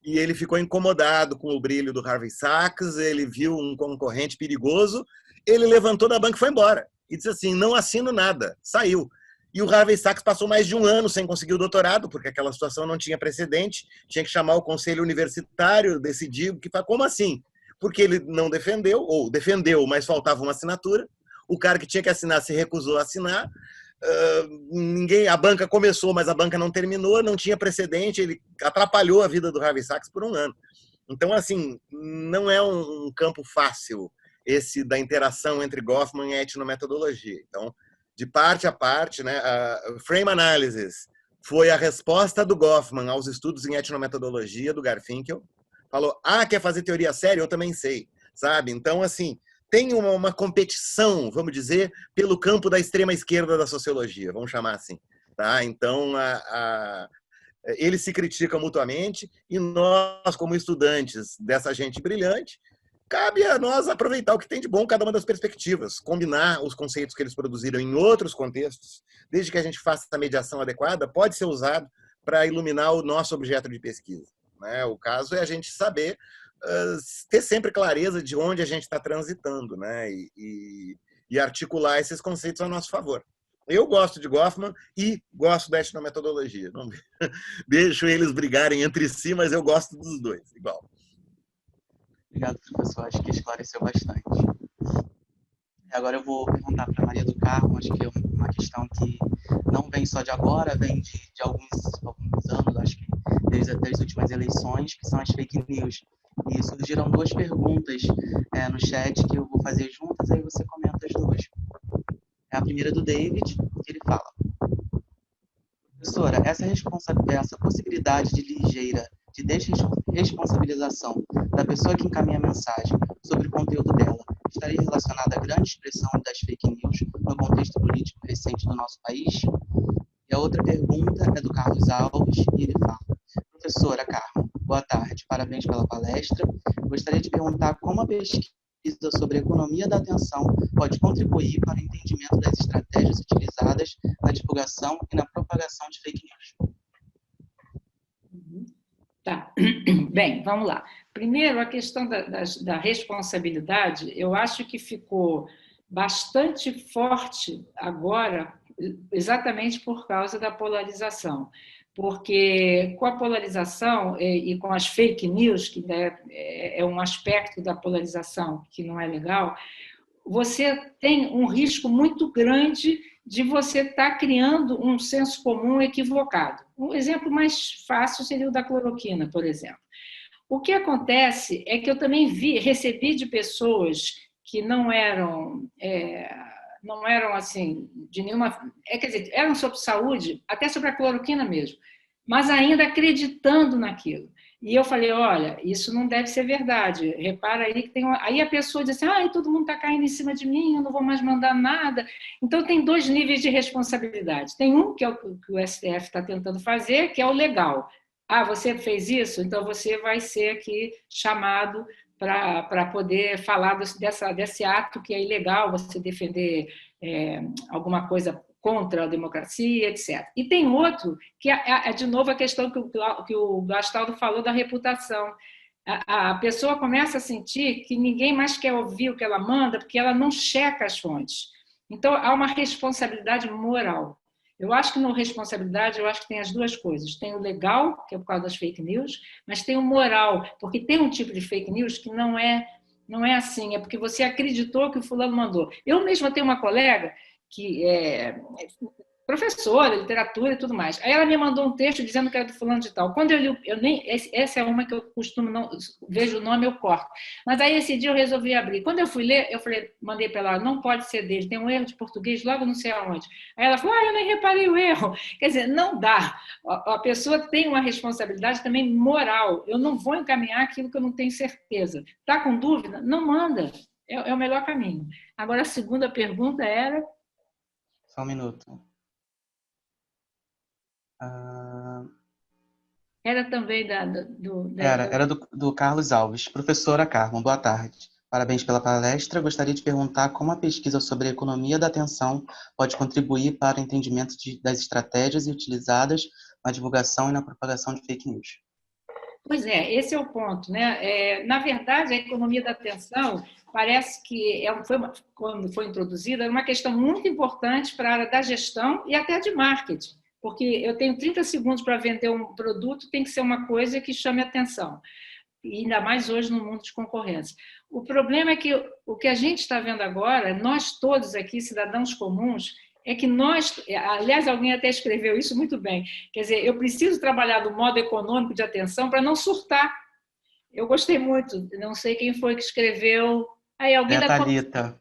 E ele ficou incomodado com o brilho do Harvey Sachs, ele viu um concorrente perigoso, ele levantou da banca e foi embora. E disse assim, não assino nada, saiu. E o Harvey Sachs passou mais de um ano sem conseguir o doutorado, porque aquela situação não tinha precedente, tinha que chamar o conselho universitário, decidir, como assim? Porque ele não defendeu, ou defendeu, mas faltava uma assinatura, o cara que tinha que assinar se recusou a assinar, a banca começou, mas a banca não terminou, não tinha precedente, ele atrapalhou a vida do Harvey Sachs por um ano. Então, assim, não é um campo fácil esse da interação entre Goffman e a etnometodologia. Então, de parte a parte, a frame analysis foi a resposta do Goffman aos estudos em etnometodologia do Garfinkel. Falou, quer fazer teoria séria? Eu também sei, sabe? Então, assim, tem uma competição, vamos dizer, pelo campo da extrema esquerda da sociologia, vamos chamar assim. Tá? Então, eles se criticam mutuamente e nós, como estudantes dessa gente brilhante, cabe a nós aproveitar o que tem de bom cada uma das perspectivas, combinar os conceitos que eles produziram em outros contextos, desde que a gente faça a mediação adequada, pode ser usado para iluminar o nosso objeto de pesquisa. Né? O caso é a gente saber ter sempre clareza de onde a gente está transitando, né? E articular esses conceitos a nosso favor. Eu gosto de Goffman e gosto da etnometodologia. Não deixo eles brigarem entre si, mas eu gosto dos dois, igual. Obrigado, professor. Acho que esclareceu bastante. Agora eu vou perguntar para a Maria do Carmo, acho que é uma questão que não vem só de agora, vem de alguns anos, acho que desde as últimas eleições, que são as fake news. E surgiram duas perguntas no chat que eu vou fazer juntas, aí você comenta as duas. A primeira é do David, que ele fala: professora, essa possibilidade de ligeira de desresponsabilização da pessoa que encaminha a mensagem sobre o conteúdo dela estaria relacionada à grande expressão das fake news no contexto político recente do nosso país? E a outra pergunta é do Carlos Alves, e ele fala: professora Carmo, boa tarde, parabéns pela palestra. Gostaria de perguntar como a pesquisa sobre a economia da atenção pode contribuir para o entendimento das estratégias utilizadas na divulgação e na propagação de fake news. Tá. Bem, vamos lá. Primeiro, a questão da responsabilidade, eu acho que ficou bastante forte agora, exatamente por causa da polarização. Porque com a polarização e com as fake news, que é um aspecto da polarização que não é legal, você tem um risco muito grande de você estar criando um senso comum equivocado. Um exemplo mais fácil seria o da cloroquina, por exemplo. O que acontece é que eu também recebi de pessoas que não eram assim, de nenhuma... quer dizer, eram sobre saúde, até sobre a cloroquina mesmo, mas ainda acreditando naquilo. E eu falei, olha, isso não deve ser verdade, repara aí que tem... Aí a pessoa diz assim, todo mundo está caindo em cima de mim, eu não vou mais mandar nada. Então, tem dois níveis de responsabilidade. Tem um, que é o que o STF está tentando fazer, que é o legal. Você fez isso? Então, você vai ser aqui chamado para poder falar desse ato que é ilegal, você defender alguma coisa contra a democracia, etc. E tem outro, que é de novo a questão que o Gastaldo falou da reputação. A pessoa começa a sentir que ninguém mais quer ouvir o que ela manda, porque ela não checa as fontes. Então, há uma responsabilidade moral. Eu acho que na responsabilidade, eu acho que tem as duas coisas. Tem o legal, que é por causa das fake news, mas tem o moral, porque tem um tipo de fake news que não é assim, é porque você acreditou que o fulano mandou. Eu mesma tenho uma colega que é professora, literatura e tudo mais. Aí ela me mandou um texto dizendo que era do fulano de tal. Quando eu li, essa é uma que eu costumo, não vejo o nome, eu corto. Mas aí esse dia eu resolvi abrir. Quando eu fui ler, eu falei, mandei para ela, não pode ser dele, tem um erro de português, logo não sei aonde. Aí ela falou, eu nem reparei o erro. Quer dizer, não dá. A pessoa tem uma responsabilidade também moral. Eu não vou encaminhar aquilo que eu não tenho certeza. Está com dúvida? Não manda. É o melhor caminho. Agora, a segunda pergunta era... Só um minuto. Era também Era do Carlos Alves. Professora Carmo, boa tarde. Parabéns pela palestra. Gostaria de perguntar como a pesquisa sobre a economia da atenção pode contribuir para o entendimento das estratégias utilizadas na divulgação e na propagação de fake news. Pois é, esse é o ponto, né? Na verdade, a economia da atenção parece que, quando foi introduzida, é uma questão muito importante para a área da gestão e até de marketing, porque eu tenho 30 segundos para vender um produto, tem que ser uma coisa que chame atenção, e ainda mais hoje no mundo de concorrência. O problema é que o que a gente está vendo agora, nós todos aqui, cidadãos comuns, é que nós, aliás, alguém até escreveu isso muito bem, quer dizer, eu preciso trabalhar do modo econômico de atenção para não surtar. Eu gostei muito, não sei quem foi que escreveu... Aí alguém Thalita.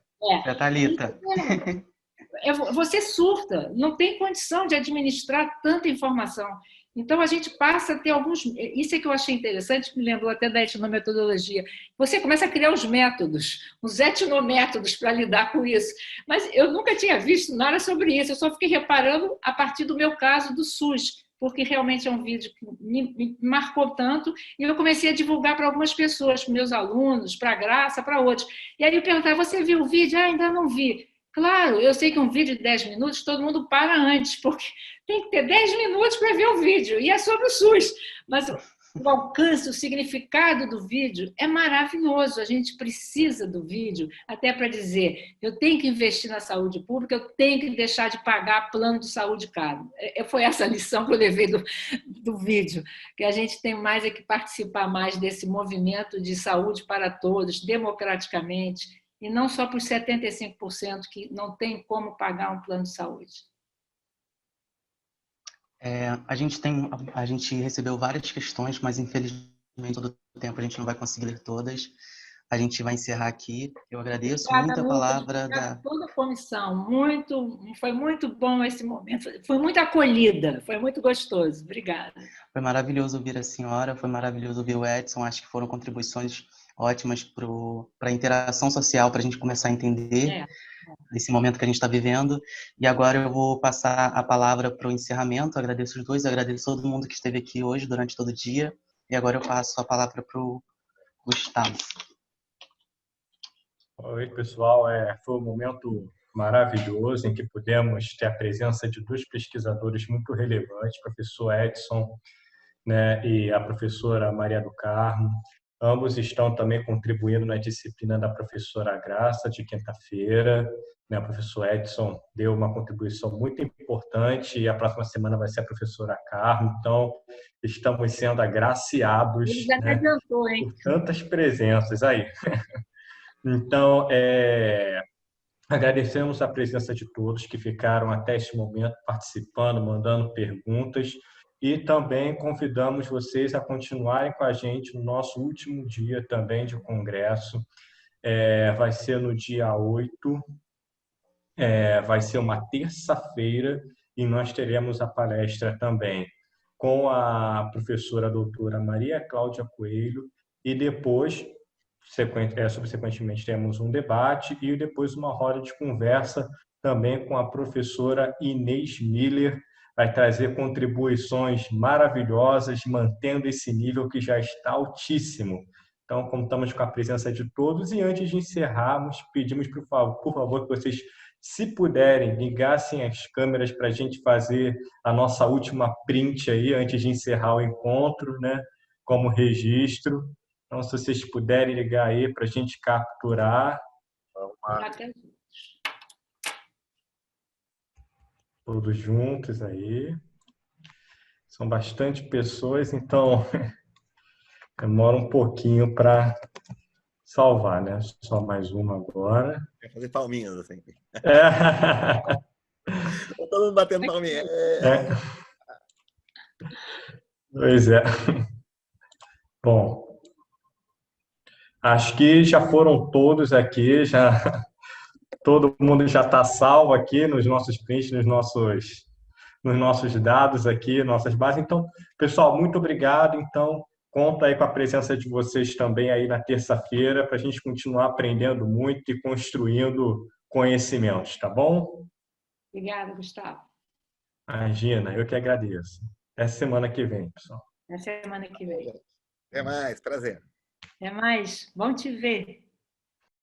você surta, não tem condição de administrar tanta informação. Então, a gente passa a ter alguns... Isso é que eu achei interessante, me lembrou até da etnometodologia. Você começa a criar os métodos, os etnométodos para lidar com isso. Mas eu nunca tinha visto nada sobre isso, eu só fiquei reparando a partir do meu caso do SUS, porque realmente é um vídeo que me marcou tanto, e eu comecei a divulgar para algumas pessoas, para meus alunos, para a Graça, para outros. E aí eu perguntava, você viu o vídeo? Ah, ainda não vi. Claro, eu sei que um vídeo de 10 minutos, todo mundo para antes, porque tem que ter 10 minutos para ver o vídeo, e é sobre o SUS. Mas o alcance, o significado do vídeo é maravilhoso. A gente precisa do vídeo até para dizer, eu tenho que investir na saúde pública, eu tenho que deixar de pagar plano de saúde caro. Foi essa a lição que eu levei do vídeo, que a gente tem mais é que participar mais desse movimento de saúde para todos, democraticamente, e não só para os 75% que não tem como pagar um plano de saúde. A gente recebeu várias questões, mas infelizmente todo o tempo a gente não vai conseguir ler todas. A gente vai encerrar aqui. Eu agradeço muito a palavra da... toda a comissão. Foi muito bom esse momento. Foi muito acolhida, foi muito gostoso. Obrigada. Foi maravilhoso ouvir a senhora, foi maravilhoso ouvir o Edson. Acho que foram contribuições ótimas para a interação social, para a gente começar a entender esse momento que a gente está vivendo. E agora eu vou passar a palavra para o encerramento. Agradeço os dois, agradeço todo mundo que esteve aqui hoje, durante todo o dia. E agora eu passo a palavra para o Gustavo. Oi, pessoal. Foi um momento maravilhoso em que pudemos ter a presença de dois pesquisadores muito relevantes, o professor Edson, né, e a professora Maria do Carmo. Ambos estão também contribuindo na disciplina da professora Graça, de quinta-feira. O professor Edson deu uma contribuição muito importante e a próxima semana vai ser a professora Carmo. Então, estamos sendo agraciados, né, adiantou, hein? por tantas presenças aí. Então, agradecemos a presença de todos que ficaram até este momento participando, mandando perguntas. E também convidamos vocês a continuarem com a gente no nosso último dia também de congresso. Vai ser no dia 8, vai ser uma terça-feira, e nós teremos a palestra também com a professora doutora Maria Cláudia Coelho, e depois, subsequentemente, temos um debate e depois uma roda de conversa também com a professora Inês Miller, vai trazer contribuições maravilhosas, mantendo esse nível que já está altíssimo. Então, contamos com a presença de todos. E antes de encerrarmos, pedimos, por favor, que vocês, se puderem, ligassem as câmeras para a gente fazer a nossa última print aí, antes de encerrar o encontro, né, como registro. Então, se vocês puderem ligar aí para a gente capturar. Todos juntos aí. São bastante pessoas, então demora um pouquinho para salvar, né? Só mais uma agora. Vai fazer palminhas assim. Todo mundo batendo palminha. Pois é. Bom, acho que já foram todos aqui, todo mundo já está salvo aqui nos nossos prints, nos nossos dados aqui, nossas bases. Então, pessoal, muito obrigado. Então, conta aí com a presença de vocês também aí na terça-feira para a gente continuar aprendendo muito e construindo conhecimentos, tá bom? Obrigada, Gustavo. Imagina, eu que agradeço. Até semana que vem, pessoal. Até semana que vem. Até mais, prazer. Até mais. Bom te ver.